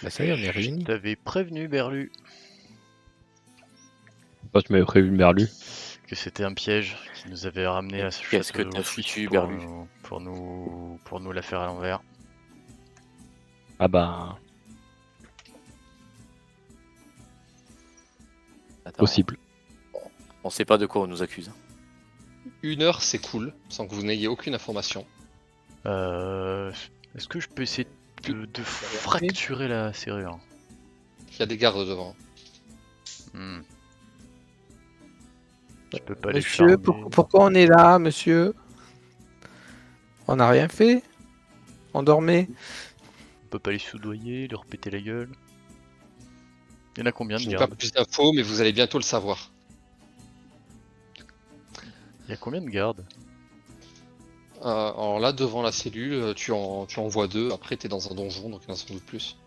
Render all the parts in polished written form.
Bah ça y est, on est réunis. T'avais prévenu Berlu Toi, tu m'avais prévu Merlu. que c'était un piège qui nous avait ramené à ce Qu'est-ce château que de t'as Roufis foutu, pour Berlu? pour nous la faire à l'envers. Ah bah, Attends, possible. on sait pas de quoi on nous accuse. 1 heure c'est cool, sans que vous n'ayez aucune information. Est-ce que je peux essayer de fracturer la serrure? Il y a des gardes devant. Je peux pas les Monsieur, charmer. pourquoi on est là, monsieur? On n'a rien fait? On dormait? On peut pas les soudoyer, leur péter la gueule. Il y en a combien de Je n'ai pas gardes? plus d'infos, mais vous allez bientôt le savoir. Il y a combien de gardes? Alors là, devant la cellule, tu en vois 2. Après, t'es dans un donjon, donc il y en a sans doute plus.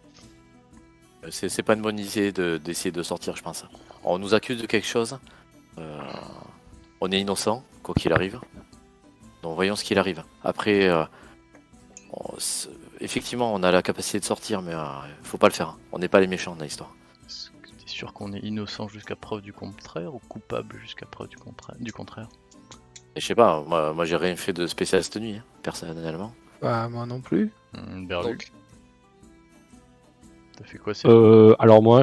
C'est pas une bonne idée d'essayer de sortir, je pense. On nous accuse de quelque chose. On est innocent, quoi qu'il arrive. Donc voyons ce qu'il arrive. Après, effectivement, on a la capacité de sortir, mais faut pas le faire. On n'est pas les méchants dans l'histoire. Est-ce que t'es sûr qu'on est innocent jusqu'à preuve du contraire ou coupable jusqu'à preuve du contraire? Et je sais pas, moi j'ai rien fait de spécial cette nuit, personnellement. Bah, moi non plus. Berlu, Donc, t'as fait quoi c'est Alors moi,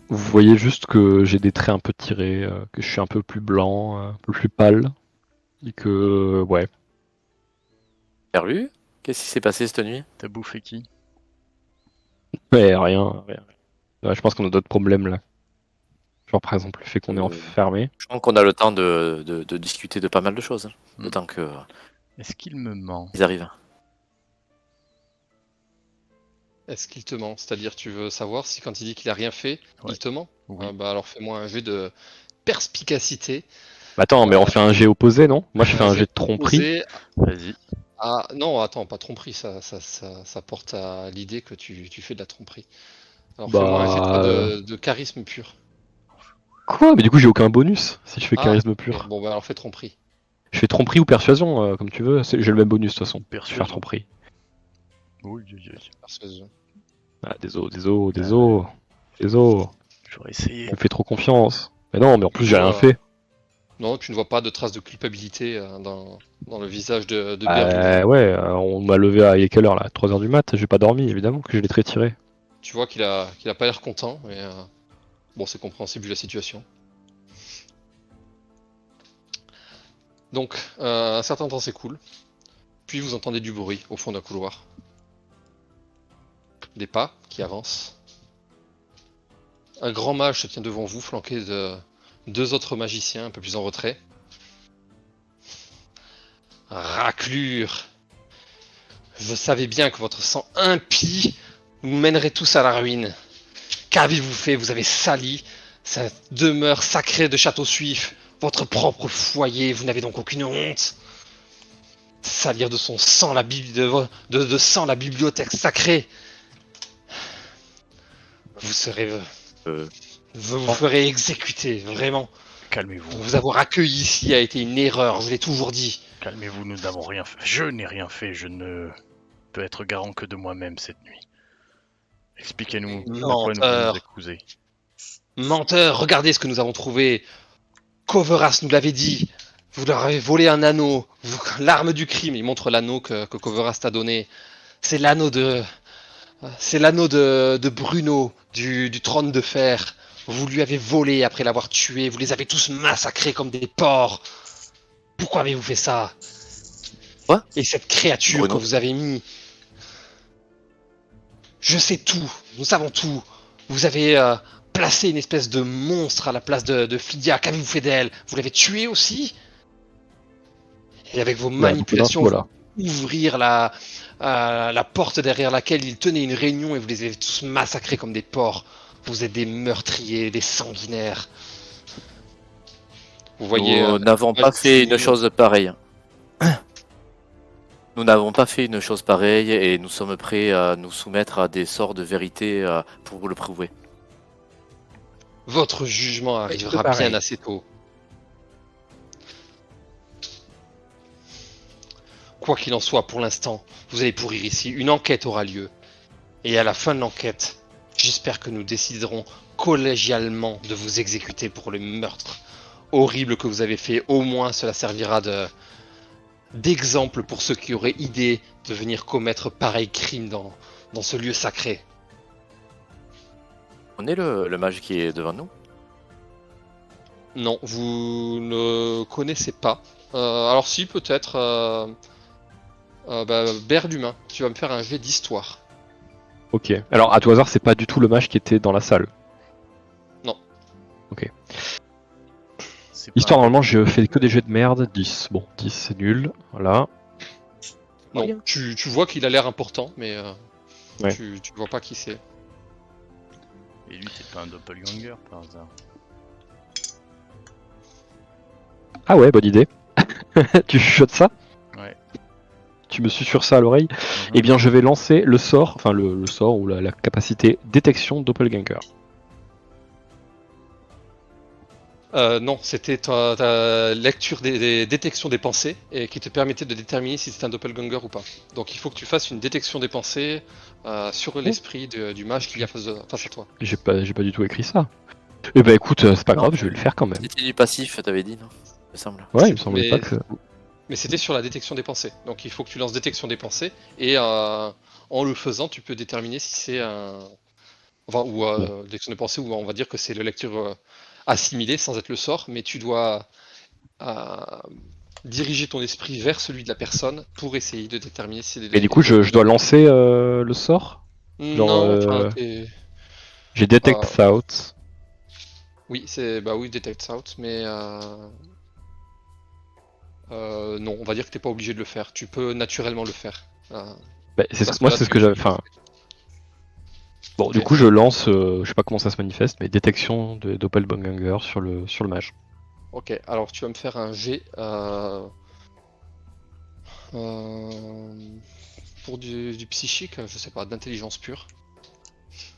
vous voyez juste que j'ai des traits un peu tirés, que je suis un peu plus blanc, un peu plus pâle, et que ouais. Perlu, qu'est-ce qui s'est passé cette nuit? T'as bouffé qui? Ouais, rien. Ouais, je pense qu'on a d'autres problèmes là. Genre par exemple le fait qu'on est enfermé. Je pense qu'on a le temps de discuter de pas mal de choses. Le temps que Est-ce qu'il me ment? ils arrivent. est-ce qu'il te ment? C'est-à-dire, tu veux savoir si quand il dit qu'il a rien fait, Ouais. il te ment? Oui. Bah alors fais-moi un jet de perspicacité. Bah, attends, mais on fait un jet opposé, non? Moi je fais un jet de tromperie. Opposé Vas-y. à... Non, attends, pas tromperie, ça porte à l'idée que tu fais de la tromperie. Alors Bah, fais-moi un jet toi, de charisme pur. Quoi? Mais du coup j'ai aucun bonus si je fais Ah, charisme ok. pur. Bon bah alors fais tromperie. Je fais tromperie ou persuasion, comme tu veux. J'ai le même bonus de toute façon. Je vais Persuasion. faire tromperie. Oui. Persuasion. Ah, désolé. J'aurais essayé. Tu me fais trop confiance. Mais non, mais en plus j'ai rien fait. Non, tu ne vois pas de traces de culpabilité dans le visage de Berlu. Ouais, on m'a levé à il est quelle heure là? 3h du mat, j'ai pas dormi, évidemment que je l'ai très tiré. Tu vois qu'il a pas l'air content, mais bon, c'est compréhensible vu la situation. Donc, un certain temps s'écoule, puis vous entendez du bruit au fond d'un couloir. Des pas qui avancent. Un grand mage se tient devant vous, flanqué de 2 autres magiciens un peu plus en retrait. Raclure! Je savais bien que votre sang impie vous mènerait tous à la ruine. Qu'avez-vous fait? Vous avez sali cette demeure sacrée de Château Suif, votre propre foyer. Vous n'avez donc aucune honte? Salir de son sang de sang la bibliothèque sacrée. Vous serez... Vous vous ferez exécuter, vraiment. Calmez-vous. Vous avoir accueilli ici a été une erreur, je vous l'ai toujours dit. Calmez-vous, nous n'avons rien fait. Je n'ai rien fait, je ne peux être garant que de moi-même cette nuit. Expliquez-nous pourquoi nous Menteur. nous accusez. Menteur, regardez ce que nous avons trouvé. Coveras nous l'avait dit. Vous leur avez volé un anneau. L'arme du crime, il montre l'anneau que Coveras t'a donné. C'est l'anneau de... C'est l'anneau de Bruno, du trône de fer. Vous lui avez volé après l'avoir tué. Vous les avez tous massacrés comme des porcs. Pourquoi avez-vous fait ça? Quoi? Et cette créature Bruno. que vous avez mis... Je sais tout. Nous savons tout. Vous avez placé une espèce de monstre à la place de Flydia. Qu'avez-vous fait d'elle? Vous l'avez tuée aussi? Et avec vos manipulations, voilà. ouvrir la porte derrière laquelle il tenait une réunion et vous les avez tous massacrés comme des porcs. Vous êtes des meurtriers, des sanguinaires. Vous voyez... Nous n'avons pas fait une chose pareille. Nous n'avons pas fait une chose pareille et nous sommes prêts à nous soumettre à des sorts de vérité pour vous le prouver. Votre jugement arrivera pareil. bien assez tôt. Quoi qu'il en soit, pour l'instant, vous allez pourrir ici. Une enquête aura lieu. Et à la fin de l'enquête, j'espère que nous déciderons collégialement de vous exécuter pour le meurtre horrible que vous avez fait. Au moins, cela servira d'exemple pour ceux qui auraient idée de venir commettre pareil crime dans ce lieu sacré. On est le mage qui est devant nous. Non, vous ne connaissez pas. Alors si, peut-être... Berlumin, tu vas me faire un jet d'histoire. Ok. Alors, à tout hasard, c'est pas du tout le mage qui était dans la salle. C'est Histoire, pas- normalement, je fais que des jets de merde. 10. Bon, 10, c'est nul. Voilà. Non, Rien. tu vois qu'il a l'air important, mais Ouais. tu vois pas qui c'est. Et lui, c'est pas un doppelganger par hasard. Ah ouais, bonne idée. Tu chuchotes ça? Ouais. Tu me susurres ça à l'oreille? Mhm. Eh bien, je vais lancer le sort, enfin le sort ou la capacité détection doppelganger. Non, c'était ta lecture des détections des pensées et qui te permettait de déterminer si c'était un doppelganger ou pas. Donc il faut que tu fasses une détection des pensées sur l'esprit du mage qu'il y a face à toi. J'ai pas du tout écrit ça. Eh ben écoute, c'est pas Non, grave, je vais le faire quand même. C'était du passif, t'avais dit, non? Il me semble. Ouais, il me semblait Mais- pas que. Mais c'était sur la détection des pensées. Donc il faut que tu lances détection des pensées et en le faisant, tu peux déterminer si c'est un. Enfin, ou détection des pensées, ou on va dire que c'est la lecture assimilée sans être le sort, mais tu dois diriger ton esprit vers celui de la personne pour essayer de déterminer si c'est des. Et du coup, je dois lancer le sort. genre, Non, enfin, J'ai detect thoughts. oui, oui, detect out, mais non, on va dire que t'es pas obligé de le faire. Tu peux naturellement le faire. Bah, moi, là, c'est ce que j'avais. Enfin, bon, du Ok. coup, je lance. Je sais pas comment ça se manifeste, mais détection de doppelganger sur le mage. Ok, alors tu vas me faire un jet pour du psychique, je sais pas, d'intelligence pure.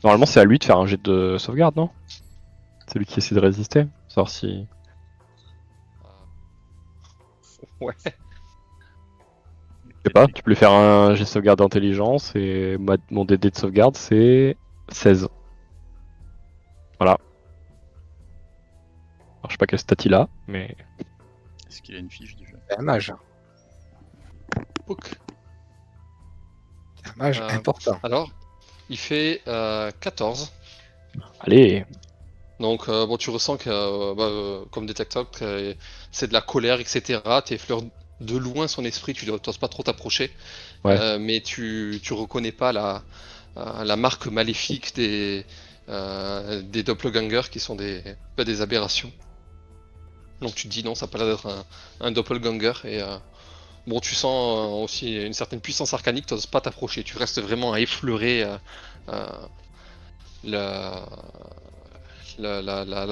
Normalement, c'est à lui de faire un jet de sauvegarde, non? C'est lui qui essaie de résister. Savoir si. Ouais. Je sais pas, tu peux lui faire un jet de sauvegarde d'intelligence et mon DD de sauvegarde c'est 16. Voilà. Alors je sais pas quel stat il a, mais. Est-ce qu'il a une fiche déjà? C'est un mage. Ok. C'est un mage important. Alors, il fait 14. Allez! Donc, bon, tu ressens que, comme détecteur, que c'est de la colère, etc. Tu effleures de loin son esprit, tu n'oses pas trop t'approcher. Ouais. Mais tu reconnais pas la marque maléfique des doppelgangers qui sont des aberrations. Donc tu te dis non, ça n'a pas l'air d'être un doppelganger. Et bon, tu sens aussi une certaine puissance arcanique, tu n'oses pas t'approcher. Tu restes vraiment à effleurer la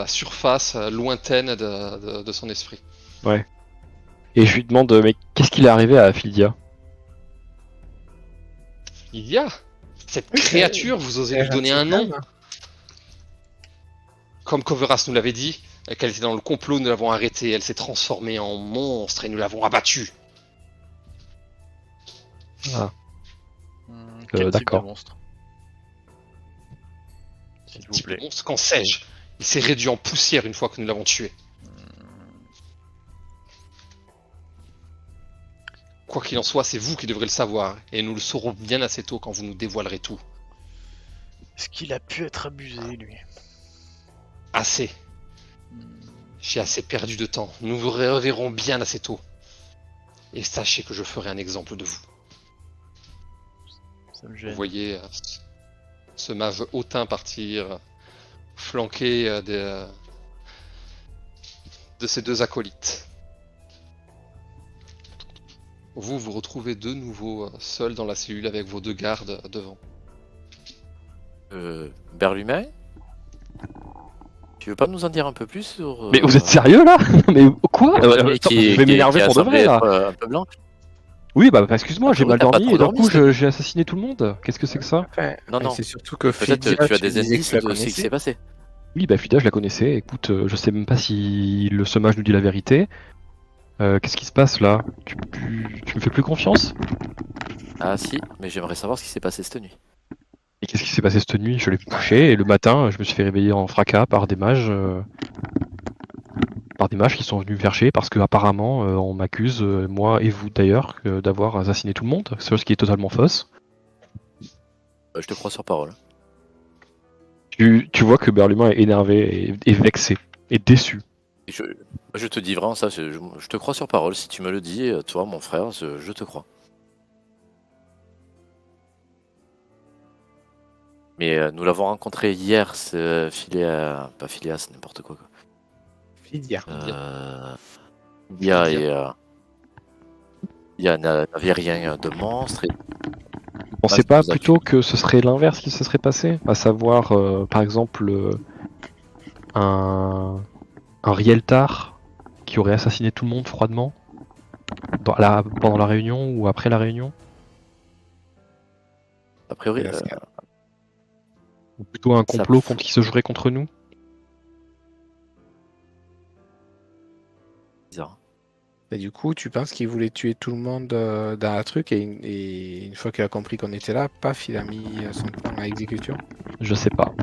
surface lointaine de son esprit. Ouais. Et je lui demande, mais qu'est-ce qu'il est arrivé à Philia? Il y a cette Oui, créature, vous osez lui donner un nom? Comme Coveras nous l'avait dit, qu'elle était dans le complot, nous l'avons arrêtée, elle s'est transformée en monstre et nous l'avons abattue. Ah. Quel type d'accord. de monstre? S'il vous Type de plaît. monstre, qu'en sais-je? Il s'est réduit en poussière une fois que nous l'avons tué. Quoi qu'il en soit, c'est vous qui devrez le savoir, et nous le saurons bien assez tôt quand vous nous dévoilerez tout. Est-ce qu'il a pu être abusé, lui? Assez. J'ai assez perdu de temps. Nous vous reverrons bien assez tôt. Et sachez que je ferai un exemple de vous. Ça me Vous gêne. voyez ce mage hautain partir, flanqué de ses deux acolytes. Vous vous retrouvez de nouveau seul dans la cellule avec vos deux gardes devant. Berlumin? Tu veux pas nous en dire un peu plus sur. Mais vous êtes sérieux là? Mais quoi? Attends, Qui je vais m'énerver pour de vrai là. Un peu blanc. Oui, bah excuse-moi, Ah, j'ai oui, mal t'as pas dormi trop et d'un dormi, coup c'est- j'ai assassiné tout le monde. Qu'est-ce que c'est que ça? Enfin, Non, non. c'est surtout que Peut-être Phidia, tu as des disais que indices tu la de ce qui connaissais. s'est passé. Oui, bah Fida, je la connaissais. Écoute, je sais même pas si le sommage nous dit la vérité. Qu'est-ce qui se passe là? Tu me fais plus confiance? Ah si, mais j'aimerais savoir ce qui s'est passé cette nuit. Et qu'est-ce qui s'est passé cette nuit? Je l'ai couché et le matin, je me suis fait réveiller en fracas par des mages. Par des mages qui sont venus me faire chier parce que apparemment on m'accuse, moi et vous d'ailleurs, d'avoir assassiné tout le monde, chose qui est totalement fausse. Je te crois sur parole. Tu vois que Berlumin est énervé et vexé et déçu. Et je te dis vraiment ça, je te crois sur parole. Si tu me le dis, toi, mon frère, je te crois. Mais nous l'avons rencontré hier, pas Phileas, n'importe quoi. Lydia. Il n'avait rien de monstre. Vous pensez pas plutôt que ce serait l'inverse qui se serait passé? À savoir, par exemple, un Rieltar qui aurait assassiné tout le monde froidement pendant la réunion ou après la réunion? A priori, Ou plutôt un complot qui se jouerait contre nous? bizarre. Et du coup, tu penses qu'il voulait tuer tout le monde dans la truc et une fois qu'il a compris qu'on était là, paf, il a mis son plan à exécution. Je sais pas.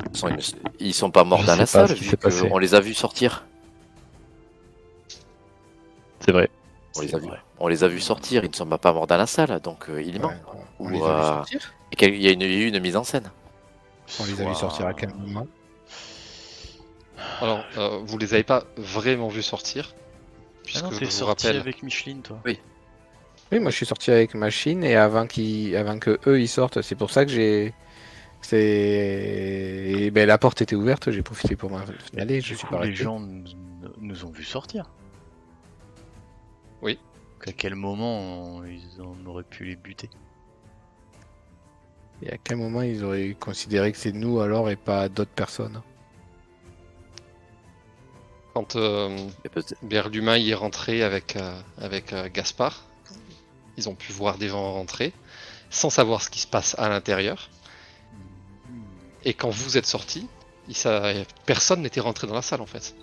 Ils sont pas morts Je dans sais la pas salle, ce qui vu s'est passé. qu'on les a vus sortir. C'est vrai. On les a vus sortir, ils ne sont pas morts dans la salle, donc il ment. Ouais, on Ou, les a vus sortir. Il y a eu une mise en scène. On les a vus sortir à quel moment? Alors, vous les avez pas vraiment vus sortir. Ah Puisque non, je t'es vous sorti rappelle. avec Micheline, toi. Oui, moi je suis sorti avec machine et avant que eux ils sortent, c'est pour ça que et ben, la porte était ouverte, j'ai profité pour m'en aller, je Du suis coup, pas les resté. gens nous ont vus sortir. Oui. À quel moment ils en auraient pu les buter? Et à quel moment ils auraient considéré que c'est nous alors et pas d'autres personnes? Quand Et peut-être- Berlumin y est rentré avec Gaspard, ils ont pu voir des gens rentrer sans savoir ce qui se passe à l'intérieur. Et quand vous êtes sortis, personne n'était rentré dans la salle en fait.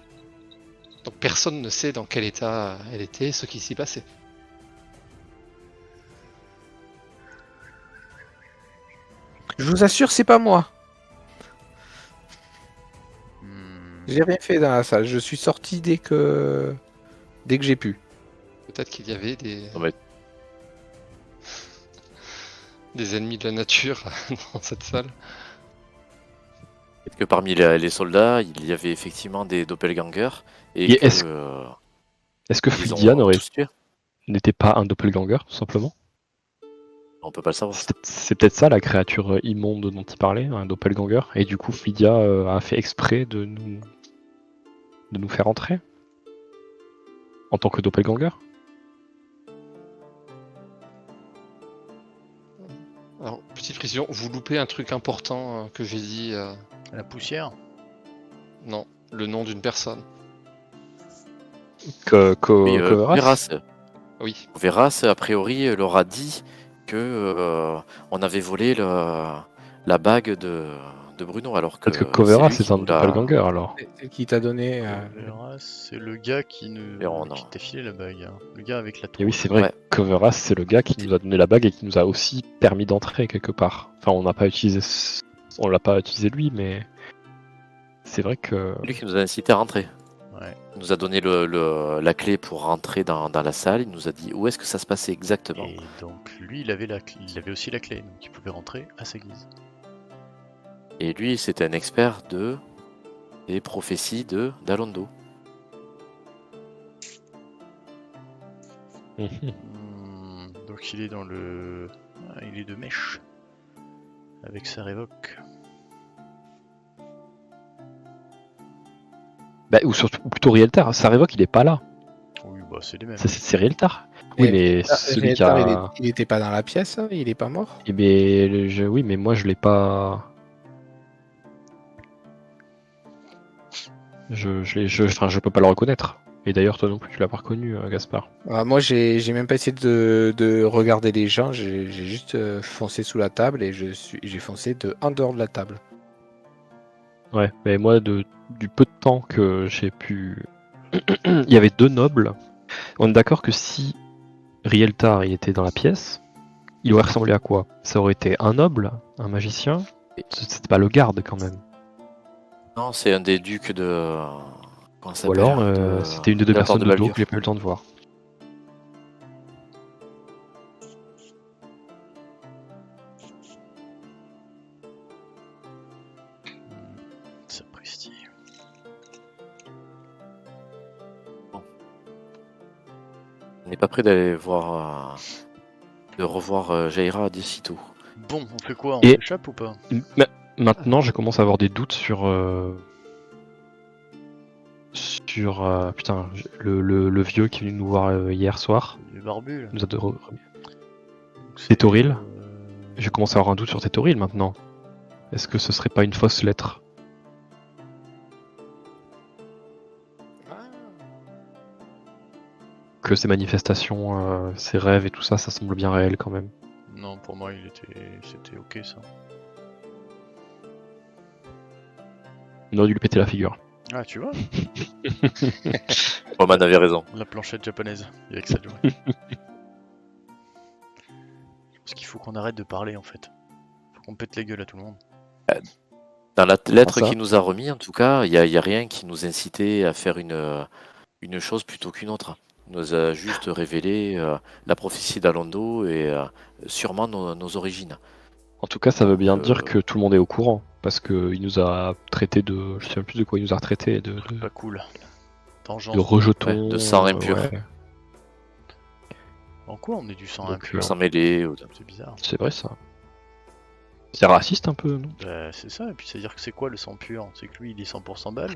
Donc personne ne sait dans quel état elle était, ce qui s'y passait. Je vous assure, c'est pas moi. Hmm. J'ai rien fait dans la salle, je suis sorti dès que j'ai pu. Peut-être qu'il y avait des... Non, mais des ennemis de la nature dans cette salle. peut-être que parmi les soldats, il y avait effectivement des doppelgangers. Et que, est-ce que ils ont Flydian tous tué. n'était pas un doppelganger, tout simplement? On peut pas le savoir. C'est peut-être ça la créature immonde dont il parlait, un doppelganger, et du coup Flydia a fait exprès de nous faire entrer en tant que doppelganger. Alors, petite précision, vous loupez un truc important que j'ai dit. La poussière? Non, le nom d'une personne. Oui, Coveras. Veras, Oui, Veras, a priori, leur a dit que on avait volé la bague de Bruno, alors que Peut-être que Coveras lui c'est qui un nous l'a- doppelganger alors. C'est qui t'a donné Coveras, c'est le gars qui non. t'a filé la bague. Hein. Le gars avec la Et tour. oui, c'est vrai, Ouais. Coveras c'est le gars qui nous a donné la bague et qui nous a aussi permis d'entrer quelque part. Enfin, on l'a pas utilisé lui, mais c'est vrai que Lui qui nous a incité à rentrer. Ouais. Il nous a donné la clé pour rentrer dans la salle. Il nous a dit où est-ce que ça se passait exactement. Et donc lui, il avait aussi la clé, donc il pouvait rentrer à sa guise. Et lui, c'était un expert des prophéties d'Alondo. Donc il est dans le... Ah, il est de mèche. Avec sa révoque. bah, ou plutôt Rieltar, sa révoque il est pas là. Oui, bah c'est les mêmes. C'est Rieltar. Oui, Et mais celui qui a. il était pas dans la pièce, hein, il est pas mort. Eh ben, oui, mais moi je l'ai pas. Je peux pas le reconnaître. Et d'ailleurs, toi non plus, tu l'as pas reconnu, Gaspard. Moi j'ai même pas essayé de regarder les gens, j'ai juste foncé sous la table et j'ai foncé en dehors de la table. Ouais, mais moi, du peu de temps que j'ai pu. Il y avait deux nobles On est d'accord que si Rieltar il était dans la pièce, il aurait ressemblé à quoi? Ça aurait été un noble, un magicien? C'était pas le garde quand même. Non, c'est un des ducs de. Comment ça Ou s'appelle alors c'était une des deux de la Porte personnes de de dos Baldur. que j'ai pas eu le temps de voir. Sapristi. On n'est pas prêt d'aller voir. De revoir Jaira d'ici tout. Bon, on fait quoi? On Et- s'échappe ou pas? Maintenant, je commence à avoir des doutes sur. Putain, le vieux qui est venu nous voir hier soir. Le barbu, là. Nous a de- Donc, c'est, Tétoril. euh, Je commence à avoir un doute sur Tétoril maintenant. Est-ce que ce serait pas une fausse lettre? Que ces manifestations, ces rêves et tout ça, ça semble bien réel quand même. Non, pour moi, c'était ok ça. On aurait dû lui péter la figure. Ah, tu vois, Roman avait raison. la planchette japonaise, il y avait que ça de jouer. Parce qu'il faut qu'on arrête de parler en fait. Faut qu'on pète les gueules à tout le monde. Dans la lettre ça. qu'il nous a remis, en tout cas, il y a rien qui nous incitait à faire une chose plutôt qu'une autre. Il nous a juste révélé la prophétie d'Alondo et sûrement nos origines. En tout cas, ça veut bien Euh, dire que tout le monde est au courant. Parce qu'il nous a traité de. Je sais même plus de quoi il nous a traité. De Pas cool. Vengeance. rejetons. Ouais, de sang impur. ouais. En quoi on est du sang Donc, impur? Sans mêler. C'est bizarre. C'est vrai ça. C'est raciste un peu, non? Bah, c'est ça, et puis c'est à dire que c'est quoi le sang pur? C'est que lui il est 100% balle.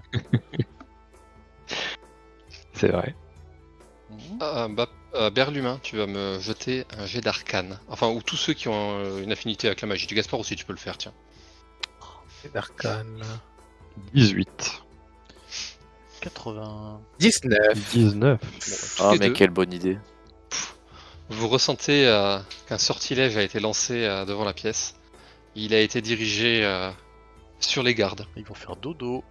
C'est vrai. Berlumin, tu vas me jeter un jet d'arcane. Enfin, ou tous ceux qui ont une affinité avec la magie. Du Gaspard aussi, tu peux le faire, tiens. D'arcane. 18. 80. 19. 19. Toutes Ah, les mais deux, quelle bonne idée. vous ressentez qu'un sortilège a été lancé devant la pièce. Il a été dirigé sur les gardes. Ils vont faire dodo.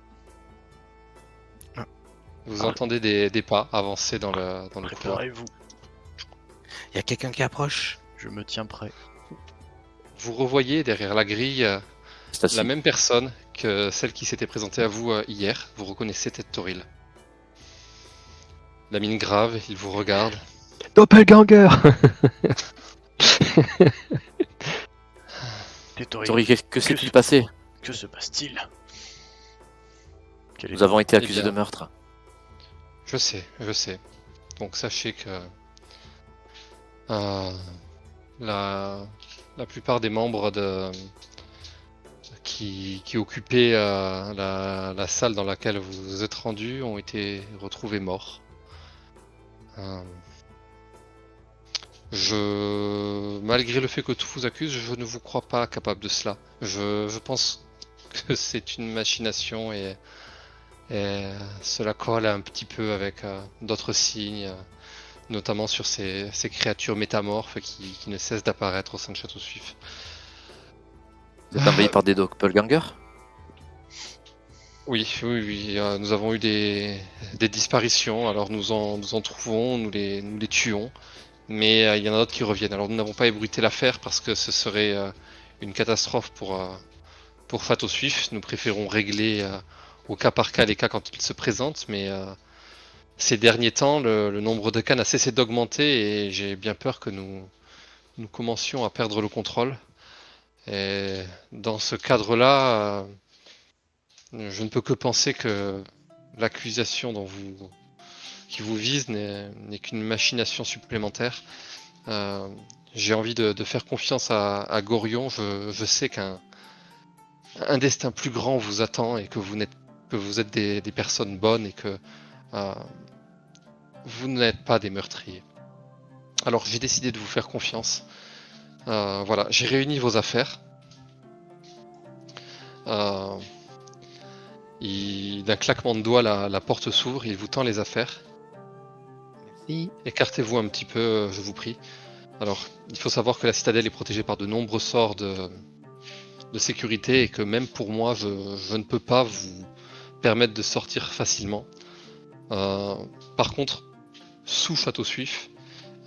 Vous entendez des pas avancer dans le couloir. Préparez-vous. Il y a quelqu'un qui approche. Je me tiens prêt. Vous revoyez derrière la grille Stacy. la même personne que celle qui s'était présentée à vous hier. Vous reconnaissez Ted Toril. La mine grave, il vous regarde. Doppelganger. Tétoril, Tori, que s'est-il passé? que se passe-t-il? Quel est Nous avons été Eh accusés bien. de meurtre. Je sais. Donc sachez que euh, la plupart des membres qui occupaient la salle dans laquelle vous vous êtes rendu ont été retrouvés morts. Malgré le fait que tout vous accuse, je ne vous crois pas capable de cela. Je pense que c'est une machination et cela colle un petit peu avec d'autres signes, notamment sur ces créatures métamorphes qui ne cessent d'apparaître au sein de Château Suif. Vous êtes envahi par des doppelgangers? Oui, nous avons eu des disparitions, alors nous en trouvons, nous les tuons, mais il y en a d'autres qui reviennent. Alors nous n'avons pas ébruité l'affaire parce que ce serait une catastrophe pour Château Suif. Nous préférons régler au cas par cas les cas quand ils se présentent, mais ces derniers temps, le nombre de cas n'a cessé d'augmenter et j'ai bien peur que nous commencions à perdre le contrôle. Et dans ce cadre-là, je ne peux que penser que l'accusation qui vous vise n'est qu'une machination supplémentaire. J'ai envie de faire confiance à Gorion. Je sais qu'un destin plus grand vous attend et que vous êtes des personnes bonnes et que vous n'êtes pas des meurtriers. Alors j'ai décidé de vous faire confiance. Voilà, j'ai réuni vos affaires. D'un claquement de doigts, la porte s'ouvre, il vous tend les affaires. Merci. Écartez-vous un petit peu, je vous prie. Alors, il faut savoir que la citadelle est protégée par de nombreux sorts de sécurité et que même pour moi, je ne peux pas vous permettre de sortir facilement. Par contre, sous Château Suif,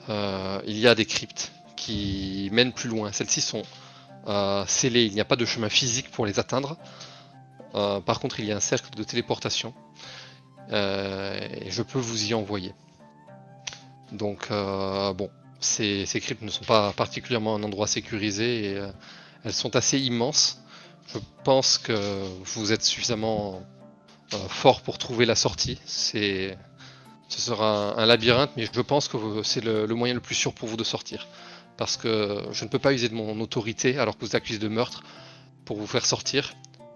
il y a des cryptes qui mènent plus loin. Celles-ci sont scellées, il n'y a pas de chemin physique pour les atteindre. Par contre, il y a un cercle de téléportation et je peux vous y envoyer. Donc, bon, ces cryptes ne sont pas particulièrement un endroit sécurisé et elles sont assez immenses. Je pense que vous êtes suffisamment fort pour trouver la sortie. Ce sera un labyrinthe, mais je pense que c'est le moyen le plus sûr pour vous de sortir. Parce que je ne peux pas user de mon autorité alors que vous êtes accusé de meurtre pour vous faire sortir.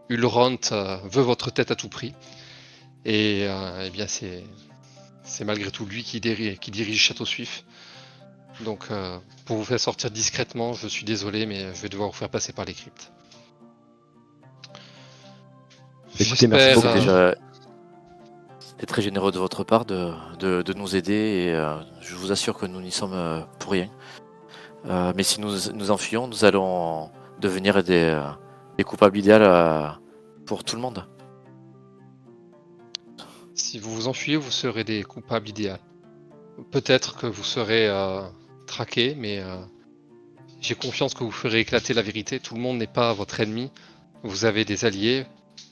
Ulront veut votre tête à tout prix. Et eh bien c'est malgré tout lui qui dirige Château Suif. Donc pour vous faire sortir discrètement, je suis désolé, mais je vais devoir vous faire passer par les cryptes. Écoutez, merci beaucoup. Déjà, c'était très généreux de votre part de nous aider et je vous assure que nous n'y sommes pour rien. Mais si nous enfuyons, nous allons devenir des coupables idéaux pour tout le monde. Si vous vous enfuyez, vous serez des coupables idéaux. Peut-être que vous serez traqués, mais j'ai confiance que vous ferez éclater la vérité. Tout le monde n'est pas votre ennemi. Vous avez des alliés,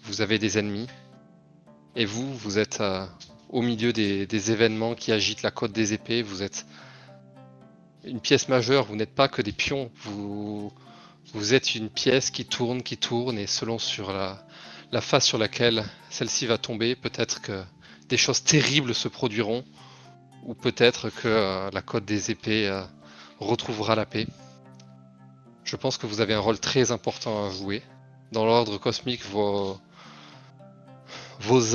vous avez des ennemis. Et vous êtes au milieu des événements qui agitent la côte des épées. Vous êtes une pièce majeure, vous n'êtes pas que des pions. Vous êtes une pièce qui tourne, et selon sur la face sur laquelle celle-ci va tomber, peut-être que des choses terribles se produiront, ou peut-être que la côte des épées retrouvera la paix. Je pense que vous avez un rôle très important à jouer. Dans l'ordre cosmique, vos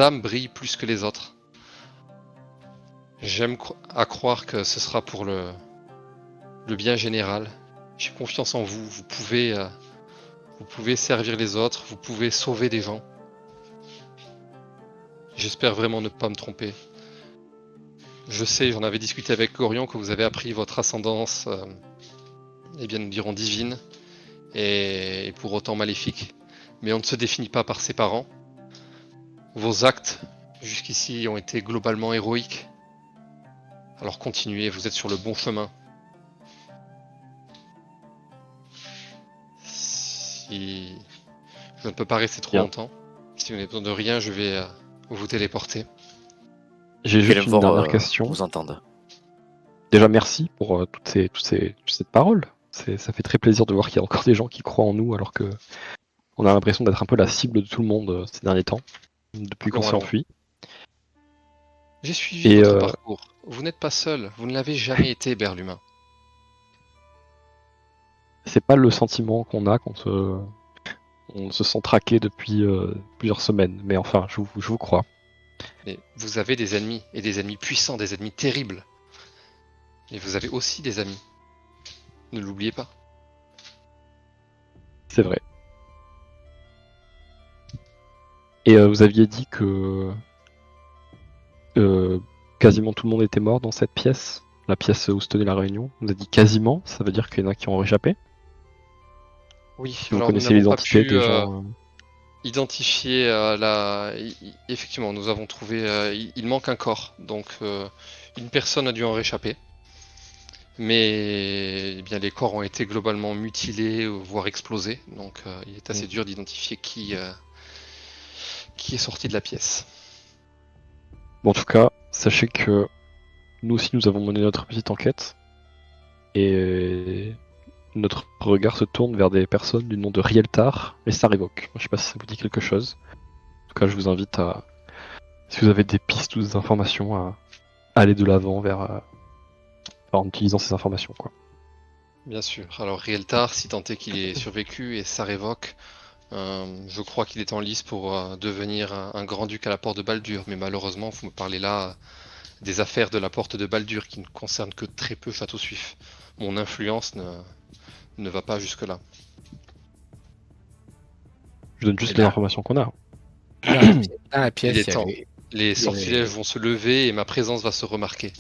âmes brillent plus que les autres. J'aime à croire que ce sera pour le bien général. J'ai confiance en vous. Vous pouvez servir les autres, vous pouvez sauver des gens. J'espère vraiment ne pas me tromper. Je sais, j'en avais discuté avec Gorion, que vous avez appris votre ascendance, eh bien nous dirons divine, et pour autant maléfique. Mais on ne se définit pas par ses parents. Vos actes, jusqu'ici, ont été globalement héroïques. Alors continuez, vous êtes sur le bon chemin. Si je ne peux pas rester trop Bien. longtemps, si vous n'avez besoin de rien, je vais vous téléporter. J'ai juste une dernière question. Vous entende. Déjà, merci pour toutes ces paroles. Ça fait très plaisir de voir qu'il y a encore des gens qui croient en nous, alors que on a l'impression d'être un peu la cible de tout le monde ces derniers temps, depuis qu'on s'est Normalement. enfui. J'ai suivi Et, votre parcours. Vous n'êtes pas seul, vous ne l'avez jamais été, Berlumin. C'est pas le sentiment qu'on a quand on se sent traqué depuis plusieurs semaines, mais enfin, je vous crois. Mais vous avez des ennemis, et des ennemis puissants, des ennemis terribles. Et vous avez aussi des amis. Ne l'oubliez pas. C'est vrai. Et vous aviez dit que quasiment tout le monde était mort dans cette pièce, la pièce où se tenait la réunion. Vous avez dit quasiment, ça veut dire qu'il y en a qui ont échappé. Oui, Vous alors connaissez nous n'avons pas l'identité pu des gens. identifier effectivement, nous avons trouvé... il manque un corps, donc une personne a dû en réchapper. Mais eh bien, les corps ont été globalement mutilés, voire explosés, donc il est assez dur d'identifier qui est sorti de la pièce. Bon, en tout cas, sachez que nous aussi nous avons mené notre petite enquête et notre regard se tourne vers des personnes du nom de Rieltar et Sarevok. Je sais pas si ça vous dit quelque chose. En tout cas, je vous invite à, si vous avez des pistes ou des informations, à aller de l'avant en utilisant ces informations, quoi. Bien sûr. Alors Rieltar, si tant est qu'il ait survécu, et Sarevok, je crois qu'il est en lice pour devenir un grand-duc à la porte de Baldur, mais malheureusement, vous me parlez là des affaires de la porte de Baldur qui ne concernent que très peu Château Suif. Mon influence ne va pas jusque-là. Je donne juste Et les là- informations qu'on a. Dans la pièce, Il est il y temps. avait- Les sortilèges vont se lever et ma présence va se remarquer.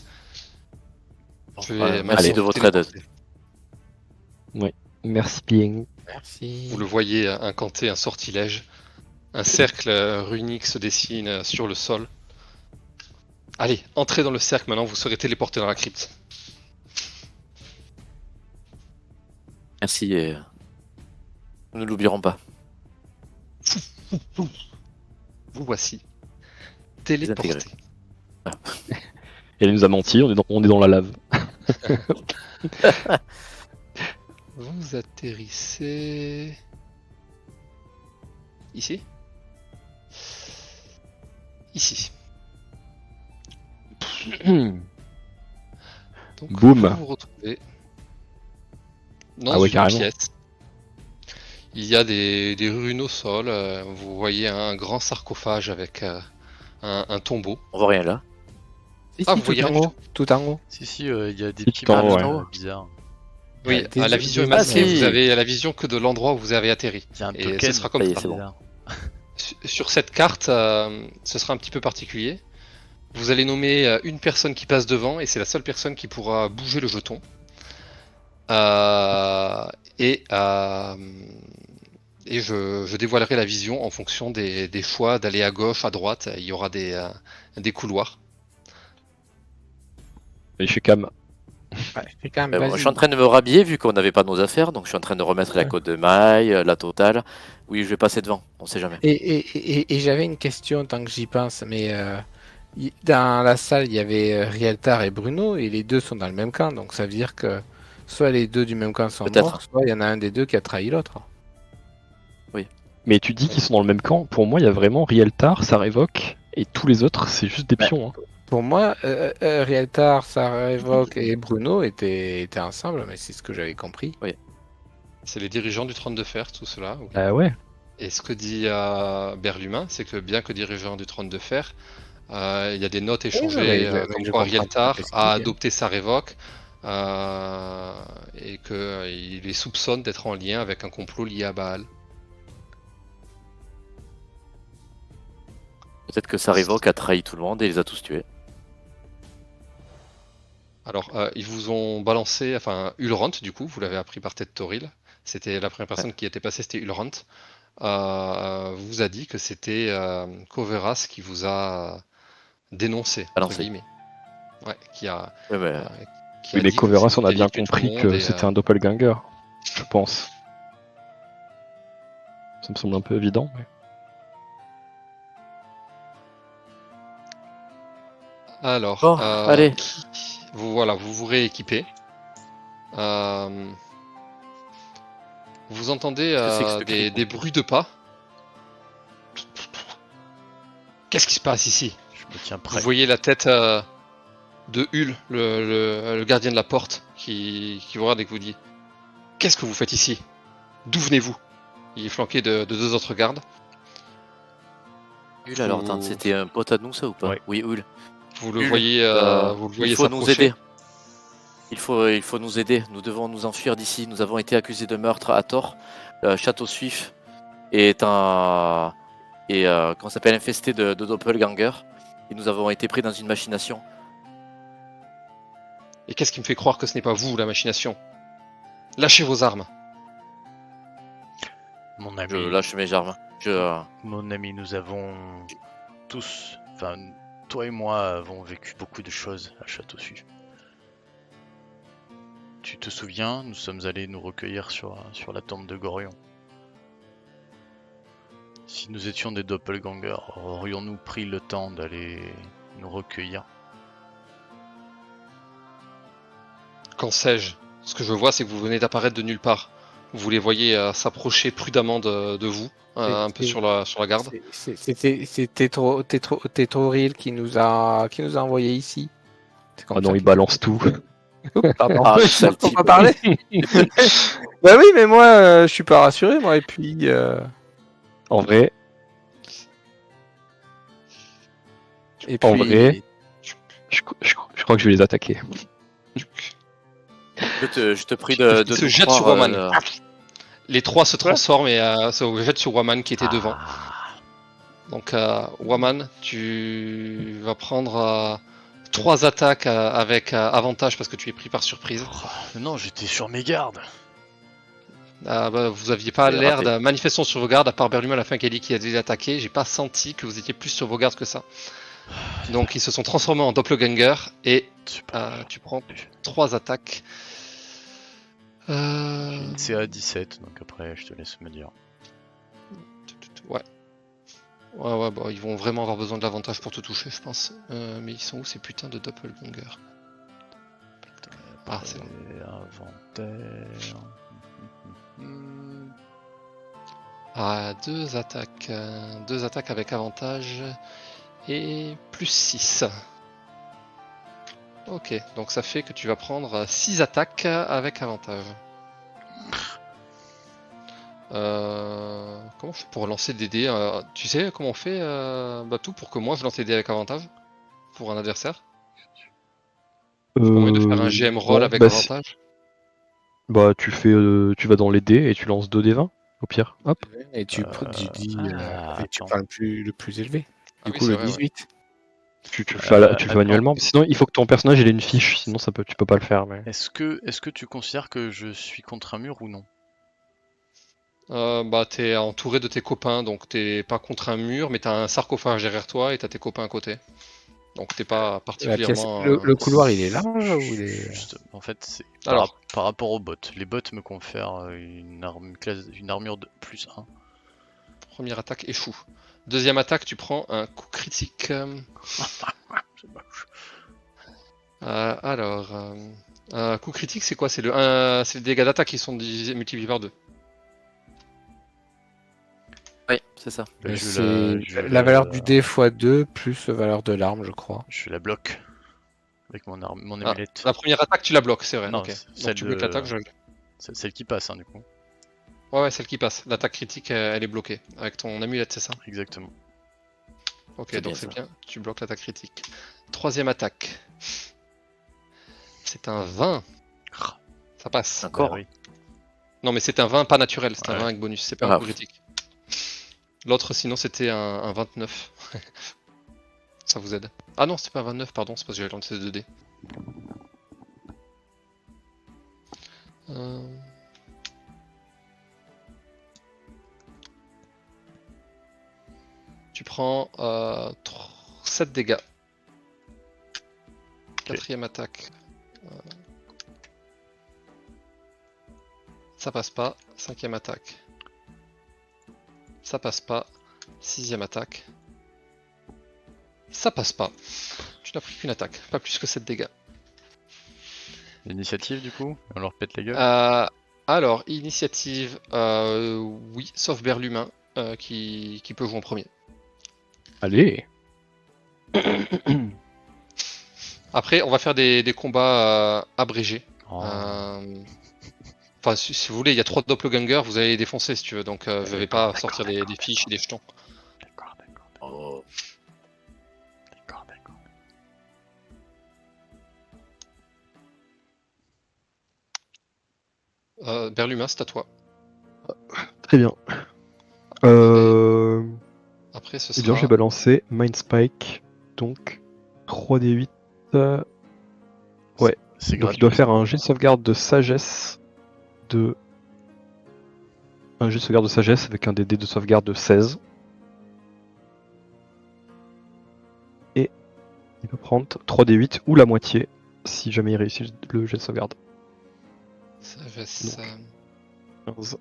Je vais Merci maintenant de vous votre aide. téléporter. Merci bien. Merci. Vous le voyez incanter un sortilège. Un cercle runique se dessine sur le sol. Allez, entrez dans le cercle maintenant, vous serez téléporté dans la crypte. Merci et nous ne l'oublierons pas. Vous voici téléporté. Elle nous a menti, on est dans la lave. Vous atterrissez ici. Ici. Donc, Boum. vous vous retrouvez dans Ah ouais, une carrément. pièce. Il y a des runes au sol. Vous voyez un grand sarcophage avec un tombeau. On voit rien là. Si, Ah, si, vous voyez tout en rien du haut. Tout en haut. Si, il y a des Si, petits tout en haut, marques ouais. bizarres. Oui, des- la vision est des- masquée. Ah, si. Vous avez la vision que de l'endroit où vous avez atterri. Il y a un Et token. ce sera comme Ça y est, ça. c'est bon. bizarre. Sur cette carte, ce sera un petit peu particulier. Vous allez nommer une personne qui passe devant et c'est la seule personne qui pourra bouger le jeton. Euh, et et je dévoilerai la vision en fonction des choix d'aller à gauche, à droite. Il y aura des couloirs. Et chez Cam. Ouais, fais quand même, Moi, je vas-y. suis en train de me rhabiller vu qu'on n'avait pas nos affaires, donc je suis en train de remettre la Ouais. côte de maille, la totale. Oui, je vais passer devant, on sait jamais. Et j'avais une question tant que j'y pense, mais dans la salle, il y avait Rieltar et Bruno, et les deux sont dans le même camp, donc ça veut dire que soit les deux du même camp sont Peut-être. morts, soit il y en a un des deux qui a trahi l'autre. Mais tu dis qu'ils sont dans le même camp. Pour moi, il y a vraiment Rieltar, ça révoque, et tous les autres, c'est juste des pions. Hein. Pour moi, Rieltar, Sarevok et Bruno étaient ensemble, mais c'est ce que j'avais compris. C'est les dirigeants du trône de fer, tout cela. Oui. Ah ouais. Et ce que dit Berlumin, c'est que bien que dirigeant du trône de fer, il y a des notes échangées comme je quoi comprends Rieltar tout ce qu'il a dit. adopté sa révoque et qu'il les soupçonne d'être en lien avec un complot lié à Baal. Peut-être que Sarevok a trahi tout le monde et les a tous tués. Alors, ils vous ont balancé, enfin, Ulrant, du coup, vous l'avez appris par Ted Toril. C'était la première personne qui était passée, c'était Ulrant. Vous a dit que c'était Coveras qui vous a dénoncé, entre Balancé. guillemets. Ouais, qui a, Ouais, mais qui a Oui, mais dit que Coveras, c'est on a lui qui bien tué tout le compris monde que et, c'était un doppelganger, je pense. Ça me semble un peu évident. Mais... Alors, Bon, allez. Voilà, vous vous rééquipez. Vous entendez Qu'est-ce que c'est que ce cri, des bruits de pas. Qu'est-ce qui se passe ici? Je me tiens Vous prêt. voyez la tête de Hul, le gardien de la porte, qui vous regarde et qui vous dit: qu'est-ce que vous faites ici? D'où venez-vous? Il est flanqué de deux autres gardes. Hul, alors attends, c'était un pote à nous ça ou pas? Ouais. Oui, Hul. Vous le Hul, voyez, vous le voyez il faut nous s'approcher. aider. Il faut nous aider. Nous devons nous enfuir d'ici. Nous avons été accusés de meurtre à tort. Château Suif est comment ça s'appelle, infesté de doppelgangers. Et nous avons été pris dans une machination. Et qu'est-ce qui me fait croire que ce n'est pas vous, la machination? Lâchez vos armes. Mon ami, Je lâche mes armes. mon ami, nous avons tous, enfin, toi et moi avons vécu beaucoup de choses à Château Suif. Tu te souviens, nous sommes allés nous recueillir sur la tombe de Gorion. Si nous étions des doppelgangers, aurions-nous pris le temps d'aller nous recueillir? Qu'en sais-je? Ce que je vois, c'est que vous venez d'apparaître de nulle part. Vous les voyez s'approcher prudemment de vous, un peu sur la garde. C'était Tetroril qui nous a envoyé ici. C'est comme Ah non, ça il qu'il- balance tout. Pardon. Ah, On sale peut type. pas parler. Bah oui, mais moi, je suis pas rassuré, moi. Et puis, En vrai, et En puis, vrai, je crois que je vais les attaquer. Je te prie de Il se nous jette croire, sur Waman. Les trois se transforment et se jettent sur Waman qui était devant. Donc Waman, tu vas prendre 3 attaques avec avantage parce que tu es pris par surprise. Oh, non, j'étais sur mes gardes. Vous aviez pas J'ai l'air raté. de manifestation sur vos gardes, à part Berlumin à la fin qui a dit qu'il allait attaquer. J'ai pas senti que vous étiez plus sur vos gardes que ça. Donc ils se sont transformés en doppelganger et Super. tu prends 3 attaques. J'ai une CA 17, donc après je te laisse me dire. Ouais. Ouais, bah ils vont vraiment avoir besoin de l'avantage pour te toucher, je pense. Mais ils sont où ces putains de doppelganger? Ah, c'est bon. Inventaire. Ah, 2 attaques. 2 attaques avec avantage. Et plus 6. Ok, donc ça fait que tu vas prendre 6 attaques avec avantage. Comment je fais pour lancer des dés tu sais comment on fait, Batou, pour que moi je lance les dés avec avantage pour un adversaire? J'ai pas moyen de faire un GM roll non, avec bah, avantage? bah tu fais, tu vas dans les dés et tu lances 2 des 20 au pire. Hop. Et tu dis et tu Attends. prends le plus élevé. Ah Du oui, coup, c'est le vrai, ouais. 18. Tu le fais, tu le fais Attends. manuellement. Sinon, il faut que ton personnage il ait une fiche. Sinon, tu peux pas le faire. Mais... Est-ce que tu considères que je suis contre un mur ou non? Bah t'es entouré de tes copains, donc t'es pas contre un mur, mais t'as un sarcophage derrière toi et t'as tes copains à côté. Donc t'es pas La pièce, particulièrement... le couloir, il est large ou il est. Juste, en fait, c'est Alors, par rapport aux bottes. Les bottes me confèrent une armure de plus 1. première attaque échoue. Deuxième attaque, tu prends un coup critique. C'est moche. Coup critique, c'est quoi? C'est les dégâts d'attaque qui sont multipliés par 2. Oui, c'est ça. Bah, C'est la valeur du dé x 2 plus la valeur de l'arme, je crois. Je la bloque avec mon Ah, amulette. la première attaque, tu la bloques, c'est vrai. Non, Ok. c'est Donc celle tu bloques l'attaque, c'est celle qui passe, hein, du coup. Ouais, celle qui passe. L'attaque critique, elle est bloquée. Avec ton amulette, c'est ça? Exactement. Ok, C'est donc bien c'est ça. bien. Tu bloques l'attaque critique. Troisième attaque. C'est un 20. Ça passe. Encore Bah oui. Non, mais c'est un 20 pas naturel. C'est un Ouais. 20 avec bonus. C'est pas un Ah. coup critique. L'autre, sinon, c'était un 29. Ça vous aide. Ah non, c'est pas un 29, pardon. C'est parce que j'avais lancé 2 dés. Tu prends 7 dégâts. Quatrième attaque. Ça passe pas. Cinquième attaque. Ça passe pas. Sixième attaque. Ça passe pas. Tu n'as pris qu'une attaque. Pas plus que 7 dégâts. L'initiative, du coup? On leur pète la gueule? Alors, initiative, oui, sauf Berlumin qui peut jouer en premier. Allez. Après, on va faire des combats abrégés. Oh. Enfin, si vous voulez, il y a 3 doppelgangers, vous allez les défoncer si tu veux, donc je vais pas sortir des fiches et des jetons. D'accord. Oh. D'accord. Berlumin, c'est à toi. Très bien. Après, ce Eh bien, sera... j'ai balancé Mind Spike. Donc, 3d8. Ouais. C'est Donc, gratuit. il doit faire un jet de sauvegarde de sagesse Un jet de sauvegarde de sagesse avec un DD de sauvegarde de 16. Et il peut prendre 3d8 ou la moitié si jamais il réussit le jet de sauvegarde. Sagesse... 15.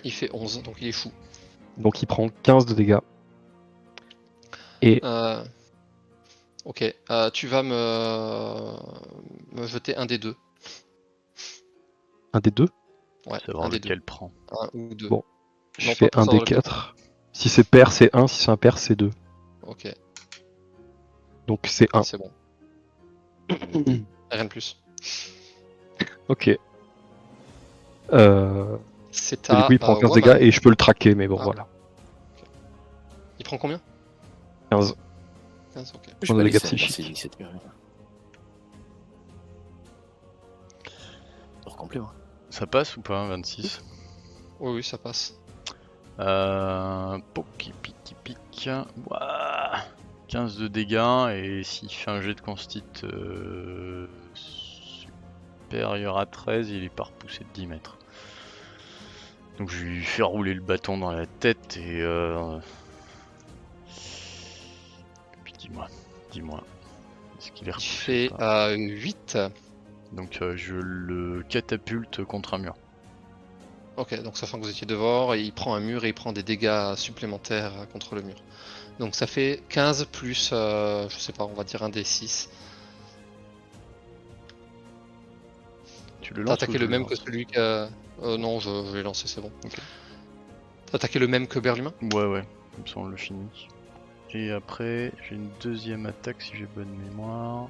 Il fait 11, donc il échoue. Donc il prend 15 de dégâts. Et Ok, tu vas me jeter un des deux. un des deux. Ouais, Savoir un des deux. lequel prend. Un ou deux. Bon. Je Non, fais pas pour un des savoir lequel 4. Si c'est pair, c'est 1. Si c'est impair, c'est 2. Ok, Donc c'est 1. c'est bon. Rien de plus. Ok. C'est Et du à coup, il prend 15 Waman. dégâts et je peux le traquer, mais bon, Ah. voilà. Il prend combien? 15. 15, ok. Je On a vais des gars laisser psychiques. passer l'initiative. Hors complet, moi. Ça passe ou pas, hein, 26? Oui, ça passe. Poki piki pique. Ouah, 15 de dégâts et s'il fait un jet de constit supérieur à 13, il est pas repoussé de 10 mètres. Donc je lui fais rouler le bâton dans la tête et puis dis-moi, est-ce qu'il est Il repoussé fait ou pas 8. Donc je le catapulte contre un mur. Ok, donc sachant que vous étiez devant, et il prend un mur et il prend des dégâts supplémentaires contre le mur. Donc ça fait 15 plus, je sais pas, on va dire un D6. Tu le T'as lances attaqué ou je le le même que lance celui que... non, je l'ai lancé, c'est bon. Ok. T'as attaqué le même que Berlumin? Ouais, comme ça on le finit. Et après, j'ai une deuxième attaque si j'ai bonne mémoire.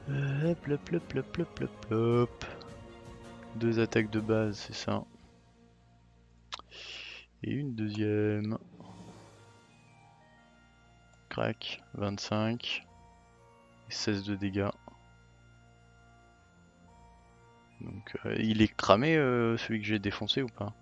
Hop, hop, hop, hop, hop, hop, hop. 2 attaques de base, c'est ça. Et une deuxième. Crac, 25. Et 16 de dégâts. Donc il est cramé celui que j'ai défoncé ou pas?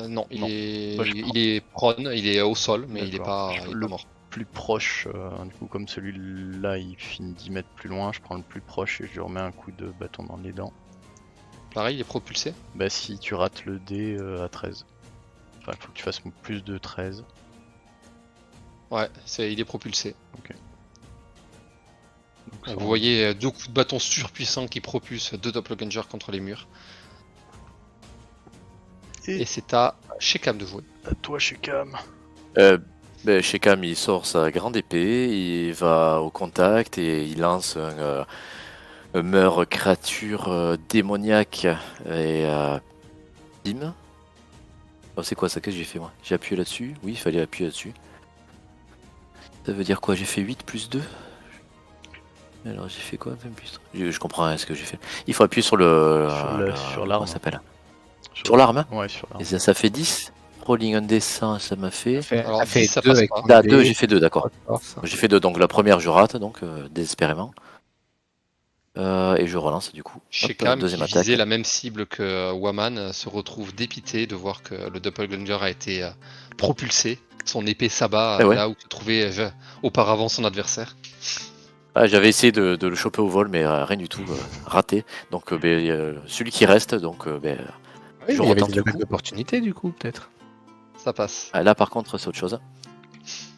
Non, il Non. est... Bah, je il prends. est prone, il est au sol, mais il est D'accord. pas, il est Le pas mort. plus proche, du coup comme celui-là il finit 10 mètres plus loin, je prends le plus proche et je lui remets un coup de bâton dans les dents. Pareil, il est propulsé. Bah si tu rates le dé à 13. Enfin il faut que tu fasses plus de 13. Ouais, il est propulsé. Donc, Donc ça, vous voyez deux coups de bâton surpuissants qui propulsent deux doppelgangers contre les murs. Et Et c'est à Shekam de jouer. à toi Shekam. Shekam, il sort sa grande épée, il va au contact et il lance un meurt créature démoniaque et bim. Oh, c'est quoi ça? Qu'est-ce que j'ai fait moi? J'ai appuyé là-dessus? Oui, il fallait appuyer là-dessus. Ça veut dire quoi? J'ai fait 8 plus 2? Alors j'ai fait quoi? Même plus 3. Je comprends rien ce que j'ai fait. Il faut appuyer sur Sur l'arme. Comment ça s'appelle? Sur l'arme? Ouais, sur l'arme. Et ça fait 10. Rolling un dessin, ça m'a fait. Alors, Ça fait 10, ça 2 passe avec pas. ton Ah, dé, 2, j'ai fait 2, d'accord. force. J'ai fait 2, donc la première je rate, donc désespérément. Et je relance du coup. Hop, Shekam, qui deuxième attaque. visait la même cible que Waman, se retrouve dépité de voir que le doppelganger a été propulsé. Son épée s'abat Eh ouais. là où se trouvait auparavant son adversaire. Ah, j'avais essayé de le choper au vol, mais rien du tout, raté. Donc celui qui reste, donc Oui, je mais il y avait retente des le attaques coup. d'opportunité du coup, peut-être. Ça passe. Ah, là par contre c'est autre chose.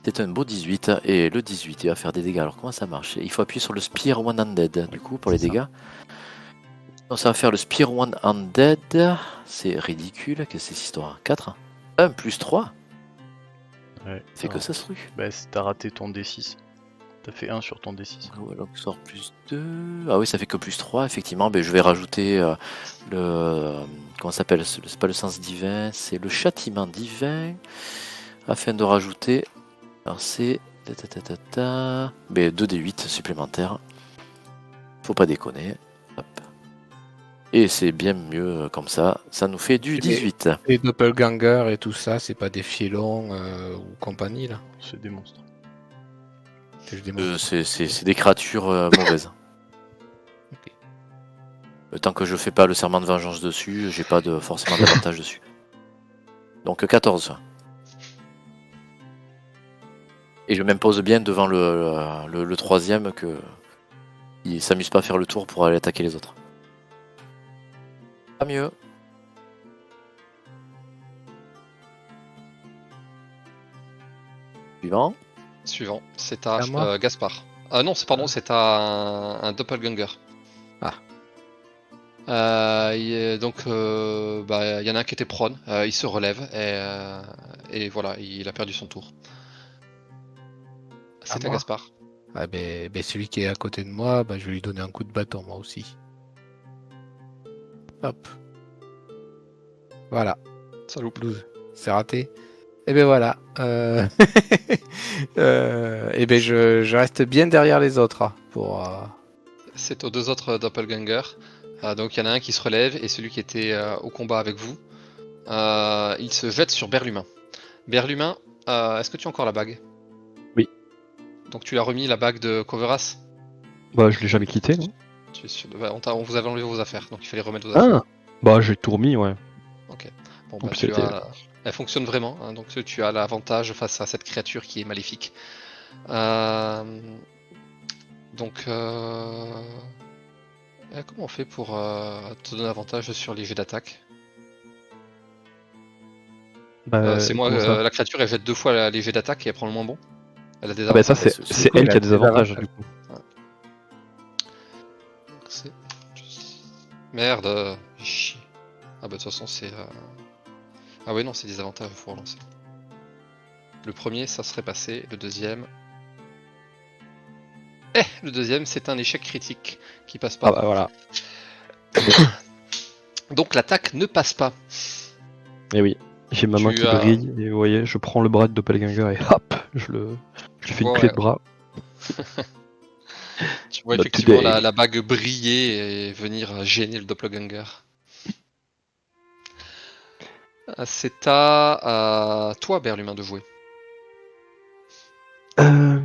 C'est un beau 18 et le 18 il va faire des dégâts. Alors comment ça marche? Il faut appuyer sur le Spear One Handed du coup pour les c'est ça. dégâts. Donc ça va faire le Spear One Handed. C'est ridicule. Qu'est-ce que c'est cette histoire? 4 1 plus 3. Ouais. C'est que Alors, ça ce truc. Bah t'as raté ton D6. T'as fait 1 sur ton D6. Ou alors sort plus 2. Ah oui, ça fait que plus 3, effectivement. Ben, je vais rajouter comment ça s'appelle? C'est pas le sens divin, c'est le châtiment divin. Afin de rajouter. Alors c'est. Ben, 2d8 supplémentaires. Faut pas déconner. Hop. Et c'est bien mieux comme ça. Ça nous fait du Et- 18. Les doppelgangers et tout ça, c'est pas des filons ou compagnie là. C'est des monstres. C'est juste des monstres. C'est des créatures mauvaises. Ok. Tant que je fais pas le serment de vengeance dessus, j'ai pas forcément d'avantage dessus. Donc 14. Et je m'impose bien devant le troisième que il s'amuse pas à faire le tour pour aller attaquer les autres. Pas mieux. Suivant. Suivant, c'est à À moi Gaspard. Ah non, c'est à un doppelganger. Ah. Donc, il y en a un qui était prone, il se relève et voilà, il a perdu son tour. C'est à moi Gaspard. Ah ben, celui qui est à côté de moi, je vais lui donner un coup de bâton moi aussi. Hop. Voilà, Ça loupe. 12. C'est raté. Et ben voilà. Et ben je reste bien derrière les autres pour. C'est aux deux autres doppelgangers. Donc il y en a un qui se relève et celui qui était au combat avec vous, il se jette sur Berlumin. Berlumin, est-ce que tu as encore la bague? Oui. Donc tu l'as remis la bague de Coveras? Bah, je l'ai jamais quitté, non? Tu es sûr on vous avait enlevé vos affaires, donc il fallait remettre vos affaires. Ah! Bah, j'ai tout remis, ouais. Ok. Bon, En plus, elle fonctionne vraiment, hein, donc tu as l'avantage face à cette créature qui est maléfique. Donc, comment on fait pour te donner avantage sur les jets d'attaque? C'est moi, comment ça la créature elle jette 2 fois les jets d'attaque et elle prend le moins bon? Elle a des Ah bah ça avantages? c'est coup, elle elle qui a a des des avantages avantages. du coup. C'est- Merde, chier. Ah bah de toute façon c'est... Ah ouais non, c'est des avantages pour relancer. Le premier ça serait passé, le deuxième... Le deuxième c'est un échec critique qui passe Ah pas. bah voilà. Donc l'attaque ne passe pas. Et oui, j'ai ma main Tu qui as- brille et vous voyez, je prends le bras de Doppelganger et hop, je lui fais une clé Ouais, de bras. tu vois Not effectivement today. la bague briller et venir gêner le doppelganger. C'est à toi, Berlumin, de jouer. Euh,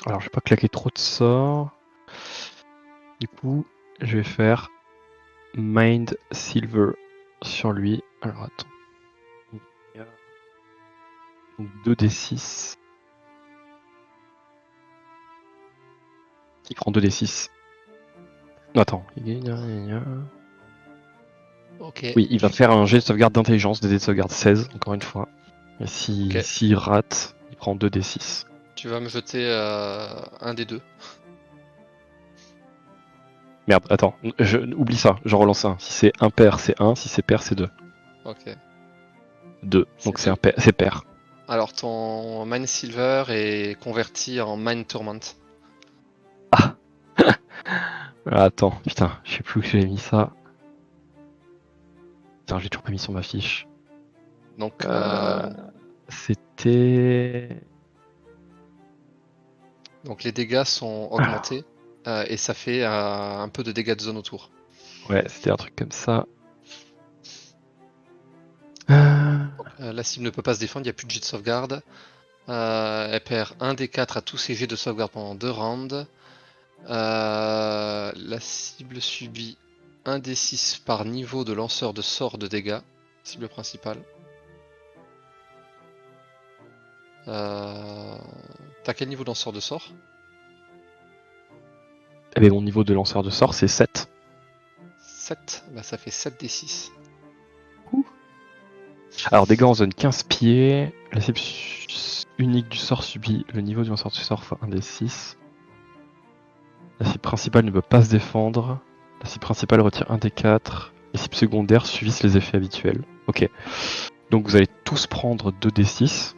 Alors je vais pas claquer trop de sorts. Du coup, je vais faire Mind Silver sur lui. Alors attends. Donc 2d6. Il prend 2d6. Non, attends. Ok. Oui, il va faire un jet de sauvegarde d'intelligence, des dés de sauvegarde 16, encore une fois. Et Ok. s'il rate, il prend 2d6. Tu vas me jeter un des deux. Merde, attends, oublie ça, j'en relance un. Si c'est impair, c'est 1, si c'est pair, c'est 2. Ok. 2, C'est donc c'est deux. c'est pair. Alors ton Mine Silver est converti en Mine Torment. Ah Attends, putain, je sais plus où j'ai mis ça. Putain, j'ai toujours pas mis sur ma fiche. Donc C'était... donc les dégâts sont augmentés et ça fait un peu de dégâts de zone autour. Ouais, c'était un truc comme ça. La cible ne peut pas se défendre, il n'y a plus de jet de sauvegarde. Elle perd 1 des 4 à tous ses jets de sauvegarde pendant 2 rounds. La cible subit 1 des 6 par niveau de lanceur de sort de dégâts. Cible principale. T'as quel niveau de lanceur de sort? Eh bien, mon niveau de lanceur de sort, c'est 7. 7, bah ça fait 7 des 6. Alors, dégâts en zone 15 pieds. La cible unique du sort subit le niveau du lanceur de sort fois 1 des 6. La cible principale ne peut pas se défendre. La cible principale retire 1 des 4. Les cibles secondaires subissent les effets habituels. Ok. Donc vous allez tous prendre 2 des 6.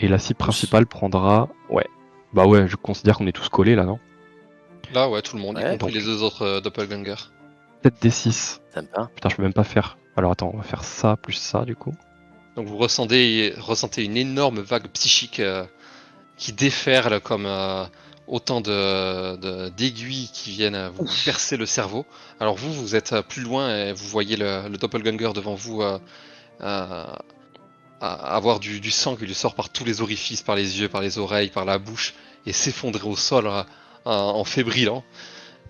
Et la cible principale prendra... Ouais. Bah ouais, je considère qu'on est tous collés là, non? Là, ouais, tout le monde, y Ouais, compris donc- les deux autres doppelgangers. 7 des 6. Sympa. Putain, je peux même pas faire... Alors attends, on va faire ça plus ça du coup. Donc vous ressentez une énorme vague psychique qui déferle comme autant d'aiguilles qui viennent vous percer le cerveau. Alors vous êtes plus loin et vous voyez le doppelganger devant vous avoir du sang qui lui sort par tous les orifices, par les yeux, par les oreilles, par la bouche, et s'effondrer au sol en fébrilant.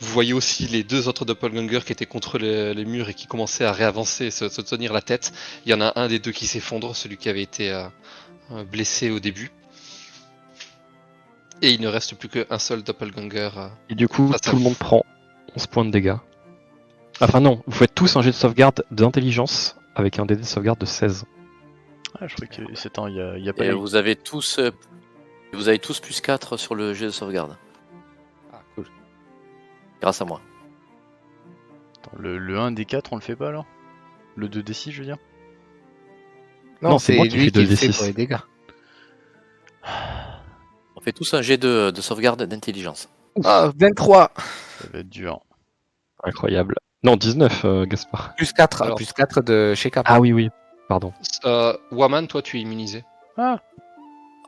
Vous voyez aussi les deux autres doppelgangers qui étaient contre les murs et qui commençaient à réavancer et se tenir la tête. Il y en a un des deux qui s'effondre, celui qui avait été blessé au début. Et il ne reste plus qu'un seul doppelganger. Et du coup, face à tout le vous. monde prend 11 points de dégâts. Enfin non, vous faites tous un jet de sauvegarde d'intelligence avec un dé de sauvegarde de 16. Ah, je croyais que c'était il y a pas Et eu. vous avez tous plus 4 sur le jet de sauvegarde. Ah, cool. Grâce à moi. Attends, le 1 des 4, on le fait pas alors? Le 2d6, je veux dire? Non, Non, c'est c'est moi qui lui fais qui le 2d6. fait pour les dégâts. On fait tous un jet de sauvegarde d'intelligence. Ah, 23 Ça va être dur. Incroyable. Non, 19, Gaspard. plus 4, Alors. plus 4 de chez Cap. Ah oui, oui, pardon. Waman, toi tu es immunisé. Ah,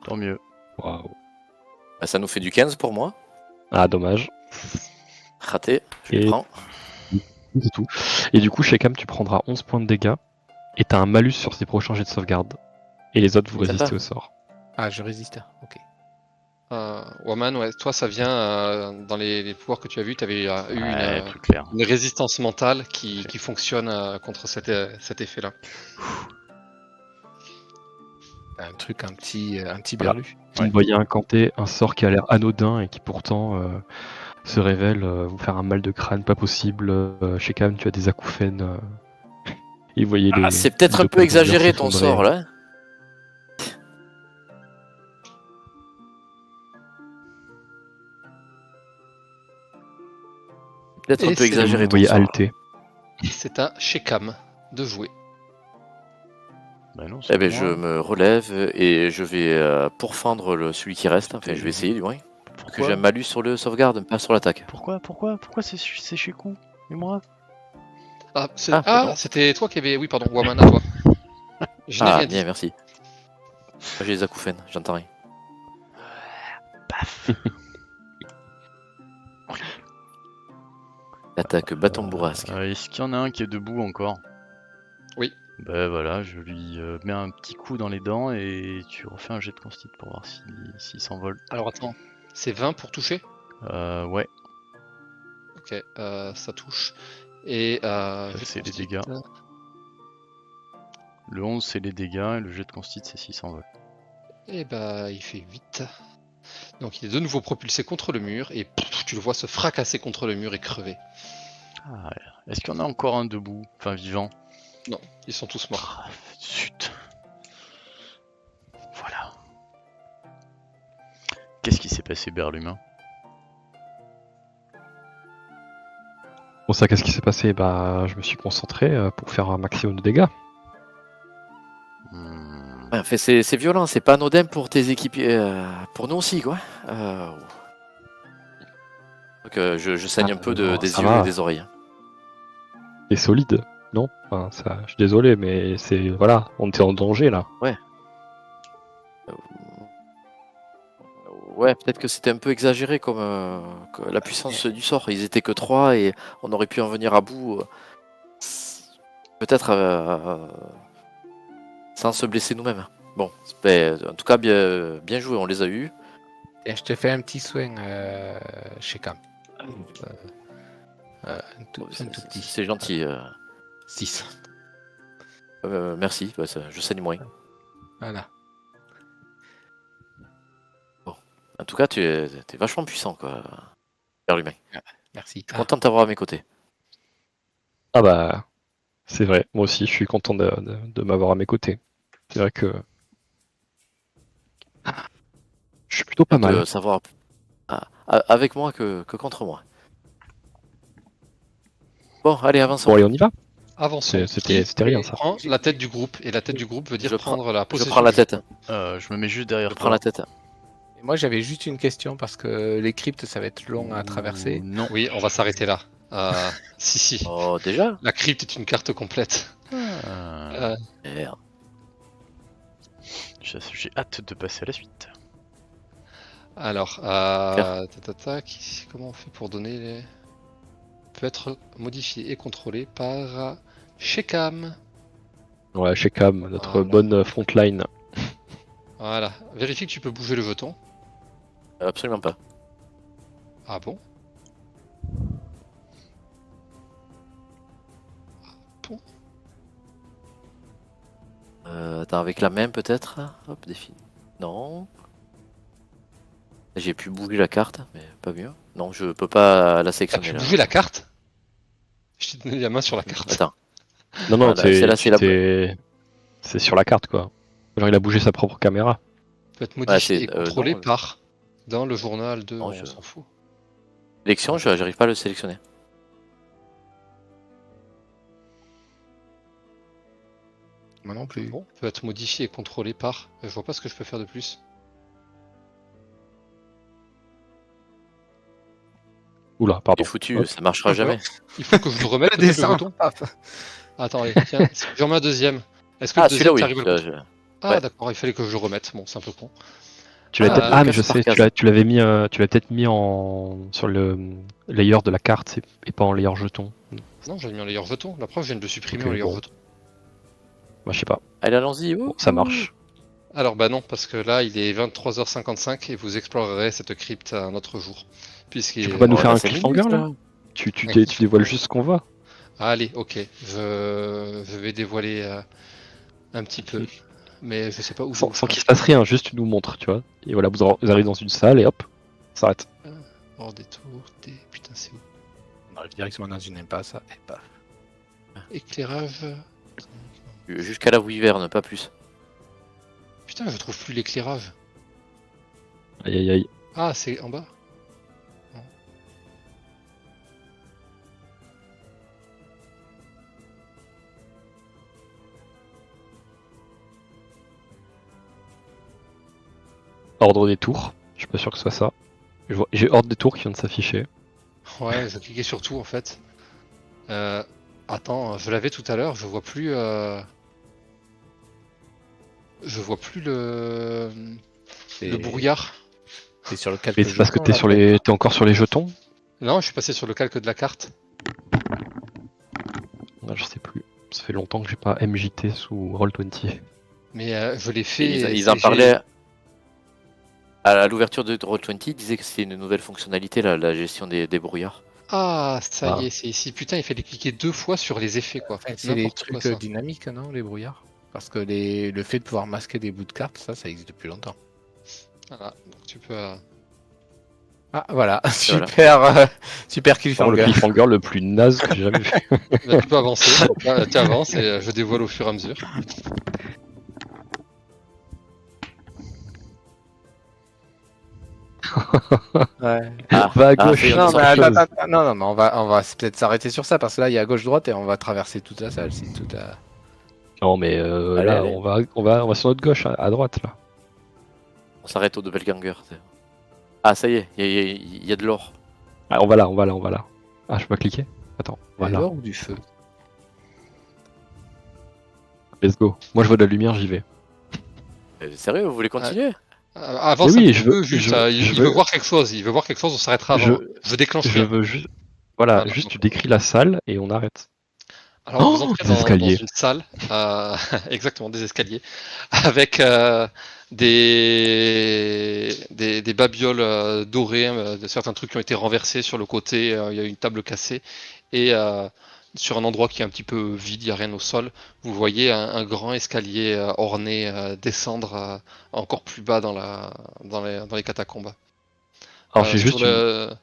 tant mieux. Waouh. Bah, ça nous fait du 15 pour moi. Ah, dommage. Raté, je le Et- prends. C'est tout. Et du coup, chez Cam, tu prendras 11 points de dégâts. Et t'as un malus sur tes prochains jets de sauvegarde. Et les autres, vous Sympa. résistez au sort. Ah, je résiste. Ok. Waman, ouais, toi ça vient dans les pouvoirs que tu as vus, tu avais eu Ouais, plus clair. une résistance mentale qui fonctionne contre cet effet-là. Un truc, un petit berlu. Vous me voyez incanter un sort qui a l'air anodin et qui pourtant se révèle vous faire un mal de crâne pas possible. Chez Cam, tu as des acouphènes. Et vous voyez les. C'est peut-être les un peu deux exagéré conducteurs ton s'effondrer. sort là. Peut-être Et un peu c'est- exagéré Vous ton voyez sort. halter. C'est à Shekam de jouer. Bah non, c'est Eh ben, moi. je me relève et je vais pourfendre celui qui reste. Enfin, je vais essayer du moins. Que Pourquoi j'ai un malus sur le sauvegarde, pas sur l'attaque. Pourquoi c'est chez con? Et moi? Ah, pardon. c'était toi qui avais. Oui, pardon, Waman à toi. Je n'ai Ah, rien dit. bien, merci. J'ai les acouphènes, j'entends rien. Paf. L'attaque bâton bourrasque. Est-ce qu'il y en a un qui est debout encore? Oui. Ben voilà, je lui mets un petit coup dans les dents et tu refais un jet de consti pour voir s'il s'envole. Alors attends, c'est 20 pour toucher? Ouais, Ok, ça touche. Et c'est les dégâts. Le 11 c'est les dégâts et le jet de consti c'est s'il s'envole. Et bah, il fait 8. Donc il est de nouveau propulsé contre le mur et tu le vois se fracasser contre le mur et crever. Ah, est-ce qu'il y en a encore un debout? Enfin vivant? Non, ils sont tous morts. Ah, zut. Voilà. Qu'est-ce qui s'est passé, Berlumin? Pour ça, qu'est-ce qui s'est passé? Bah, je me suis concentré pour faire un maximum de dégâts. Ouais, enfin, c'est violent, c'est pas anodin pour tes équipiers, pour nous aussi quoi. Donc, je saigne un peu non, des ça yeux va. et des oreilles. Hein. C'est solide, non? Enfin, ça, je suis désolé, mais c'est voilà, on était en danger là. Ouais, peut-être que c'était un peu exagéré comme que la puissance du sort. Ils étaient que 3 et on aurait pu en venir à bout. Peut-être sans se blesser nous-mêmes. Bon, en tout cas, bien joué, on les a eus. Et je te fais un petit soin chez Cam. Un tout petit. C'est gentil. 6. Merci, je saigne moins. Voilà. En tout cas, t'es vachement puissant, quoi. Père l'humain. Merci. Je suis content de t'avoir à mes côtés. Ah bah, c'est vrai. Moi aussi, je suis content de m'avoir à mes côtés. C'est vrai que je suis plutôt pas De mal. savoir avec moi que contre moi. Bon, allez, avançons. Bon, allez, on y va. Avançons. C'était rien ça. Prends la tête du groupe et la tête du groupe veut dire Je prends- prendre la Je possession. prends la du tête. Je me mets juste derrière Je toi. prends la tête. Et moi, j'avais juste une question parce que les cryptes, ça va être long à traverser. Non. Oui, on va s'arrêter là. Si. Oh, déjà? La crypte est une carte complète. Ah, Merde. j'ai hâte de passer à la suite. Alors, comment on fait pour donner les... Peut être modifié et contrôlé par Shekam. Ouais, chez Cam, notre Voilà. bonne frontline. Voilà. Vérifie que tu peux bouger le jeton. Absolument pas. Ah bon? Attends, avec la main peut-être? Hop, défi. Non. J'ai pu bouger la carte, mais pas mieux. Non, je peux pas la T'as sélectionner pu là. bouger la carte? Je t'ai donné la main sur la carte. Attends. Non, non, Voilà, celle-là, c'est la- c'est sur la carte quoi. Genre, il a bougé sa propre caméra. Peut être modifié c'est- et contrôlé non, par dans le journal de. Non, On je- s'en fout. Sélection, j'arrive pas à le sélectionner. Moi non plus. Bon, peut être modifié et contrôlé par. Je vois pas ce que je peux faire de plus. Oula, pardon. C'est foutu, Hop. ça marchera jamais. Il faut que je le remette le Descends. jeton. Attendez, tiens, j'en mets un deuxième. Est-ce que Ah, le celui-là, deuxième, oui. t'arrives à le Ah, ouais. d'accord, il fallait que je le remette. Bon, c'est un peu con. Tu l'as Ah, peut-être. Ah, mais je case par sais, case. tu l'avais mis, tu l'as peut-être mis sur le layer de la carte et pas en layer jeton. Non, j'ai mis en layer jeton. La preuve, je viens de le supprimer Ok, en layer bon. jeton. Moi, je sais pas. Allez, allons-y. Bon, ça marche. Alors, bah non, parce que là, il est 23h55 et vous explorerez cette crypte un autre jour. Puisqu'il Tu peux est- pas nous Oh, faire là, un c'est cliffhanger minute, là? Tu dévoiles juste ce qu'on voit. Allez, ok. Je vais dévoiler un petit peu. mais je sais pas où. Sans qu'il se passe rien, juste tu nous montres, tu vois. Et voilà, vous arrivez dans une salle et hop, ça s'arrête. Hors des tours, putain, c'est où? On arrive directement dans une impasse, et paf. Éclairage. Jusqu'à la wyverne, pas plus. Putain, je trouve plus l'éclairage. Aïe aïe aïe. Ah, c'est en bas. Non. Ordre des tours. Je suis pas sûr que ce soit ça. J'ai ordre des tours qui vient de s'afficher. Ouais, je cliquais sur tout en fait. Attends, je l'avais tout à l'heure, je vois plus. Je vois plus le brouillard. C'est sur le calque. Mais c'est parce que jeton, t'es encore sur les jetons. Non, je suis passé sur le calque de la carte. Ah, je sais plus. Ça fait longtemps que j'ai pas MJT sous Roll20. Mais je l'ai fait. Ils en parlaient à l'ouverture de Roll20, ils disaient que c'était une nouvelle fonctionnalité, la gestion des brouillards. Ah, ça Ah. y est, c'est ici. Putain, il fallait cliquer 2 fois sur les effets quoi. C'est des N'importe quoi, trucs ça. dynamiques, non, les brouillards? Parce que le fait de pouvoir masquer des bouts de cartes, ça existe depuis longtemps. Voilà, donc tu peux. Ah, voilà, Voilà. super Vraiment le cliffhanger. cliffhanger le plus naze que j'ai jamais vu. Là, tu peux avancer. Donc là, tu avances et je dévoile au fur et à mesure. Ouais. Va à gauche. c'est- Non, on mais sort attends, attends, non, mais on va peut-être s'arrêter sur ça parce que là, il y a gauche-droite et on va traverser toute la salle. C'est tout à... Non mais Allez, là allez. on va sur notre gauche, à droite là. On s'arrête au doppelganger. Ah, ça y est, il y a de l'or. Ah, on va là. Ah, je peux pas cliquer. Attends, De voilà. l'or ou du feu? Let's go. Moi je vois de la lumière, j'y vais. Sérieux, vous voulez continuer? Avance Mais oui, un petit je veux- peu, juste. je- Il je veut veux- voir quelque chose. Il veut voir quelque chose, on s'arrêtera avant. Je déclenche Je rien. veux juste. Voilà, Voilà, juste donc- tu décris la salle et on arrête. Alors, vous Oh, entrez des dans escaliers. une salle, exactement, des escaliers, avec des babioles dorées, de certains trucs qui ont été renversés sur le côté, il y a une table cassée, et sur un endroit qui est un petit peu vide, il n'y a rien au sol, vous voyez un grand escalier orné descendre encore plus bas dans les catacombes. Alors j'ai Sur juste une...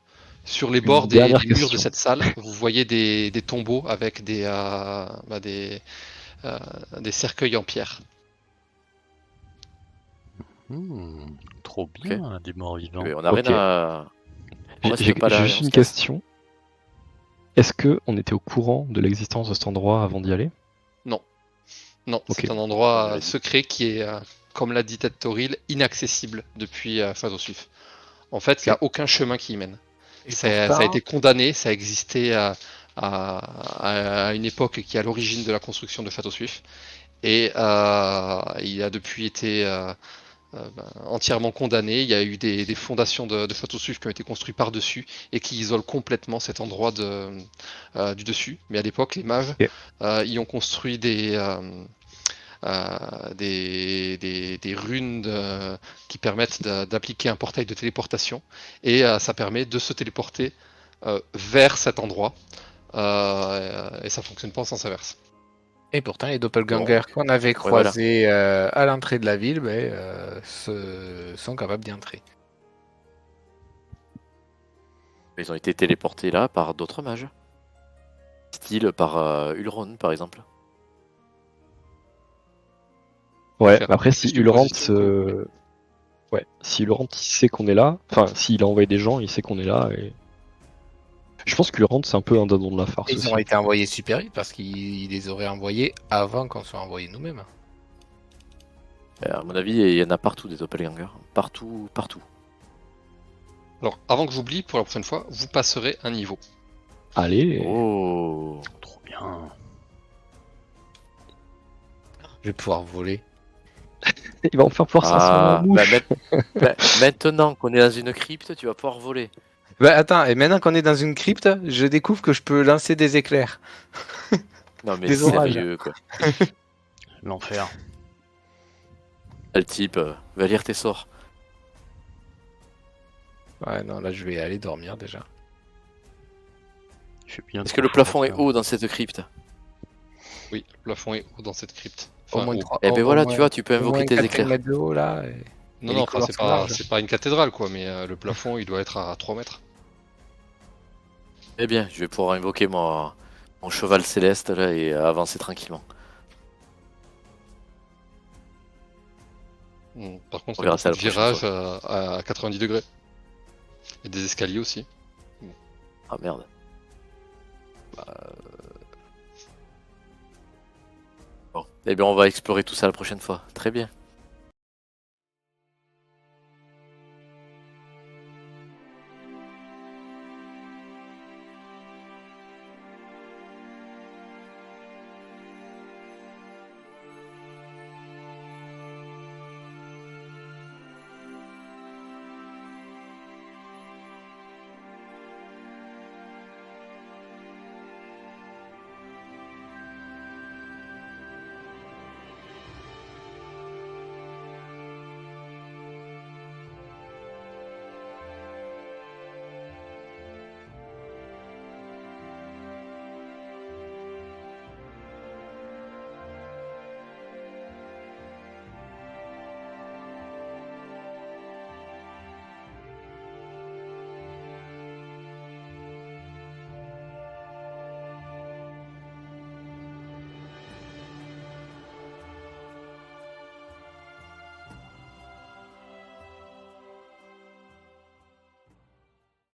sur les une bords dernière des murs de question. cette salle, vous voyez des tombeaux avec des cercueils en pierre. Trop bien, des morts vivants. On a Ok. rien à. On reste J'ai pas là, j'ai et juste on une se casse. question. Est-ce que on était au courant de l'existence de cet endroit avant d'y aller? Non, Ok. c'est un On endroit l'avait dit. secret qui est, comme l'a dit Ted Toril, inaccessible depuis Phasosuf. En fait, il n'y a aucun chemin qui y mène. Et Ça a pourtant- été condamné, ça a existé à une époque qui est à l'origine de la construction de Château Suif. Et il a depuis été entièrement condamné. Il y a eu des fondations de Château Suif qui ont été construites par-dessus et qui isolent complètement cet endroit du dessus. Mais à l'époque, les mages Ok. y ont construit des runes qui permettent d'appliquer un portail de téléportation et ça permet de se téléporter vers cet endroit et ça fonctionne pas en sens inverse. Et pourtant, les doppelgangers qu'on avait voilà. croisés à l'entrée de la ville sont capables d'y entrer. Ils ont été téléportés là par d'autres mages. Style par Ulron, par exemple. Ouais, Faire après plus si de Ulrant, position, ouais, si Ulrant il sait qu'on est là, enfin s'il a envoyé des gens, il sait qu'on est là et je pense qu'Ulrant c'est un peu un dadon de la farce Ils aussi. ont été envoyés super vite parce qu'ils les auraient envoyés avant qu'on soit envoyés nous-mêmes. À mon avis, il y en a partout des doppelgangers. Partout. Alors, avant que j'oublie, pour la prochaine fois, vous passerez un niveau. Allez, Oh. Trop bien. Je vais pouvoir voler. il va enfin pouvoir se transformer en Ah, mouche. maintenant qu'on est dans une crypte, tu vas pouvoir voler. Bah attends, et maintenant qu'on est dans une crypte, je découvre que je peux lancer des éclairs. Non mais Des orages. sérieux quoi. L'enfer. Le type, va lire tes sorts. Ouais, non, là je vais aller dormir déjà. Je suis bien Est-ce trop que le chaud plafond est pour ça. haut dans cette crypte? Oui, le plafond est haut dans cette crypte. Enfin, moins haut. trois- Eh ben au voilà, moins- tu vois, tu peux au moins invoquer tes 4 éclairs. mètres de haut là. Non, Et non, les enfin, couloirs c'est sont pas, larges. c'est pas une cathédrale, quoi, mais le plafond, il doit être à 3 mètres. Eh bien, je vais pouvoir invoquer mon cheval céleste là et avancer tranquillement. Par contre, On il y a verra ça beaucoup de la prochaine virages à 90 degrés. Et des escaliers aussi. Ah merde. Bon, eh bien, on va explorer tout ça la prochaine fois. Très bien.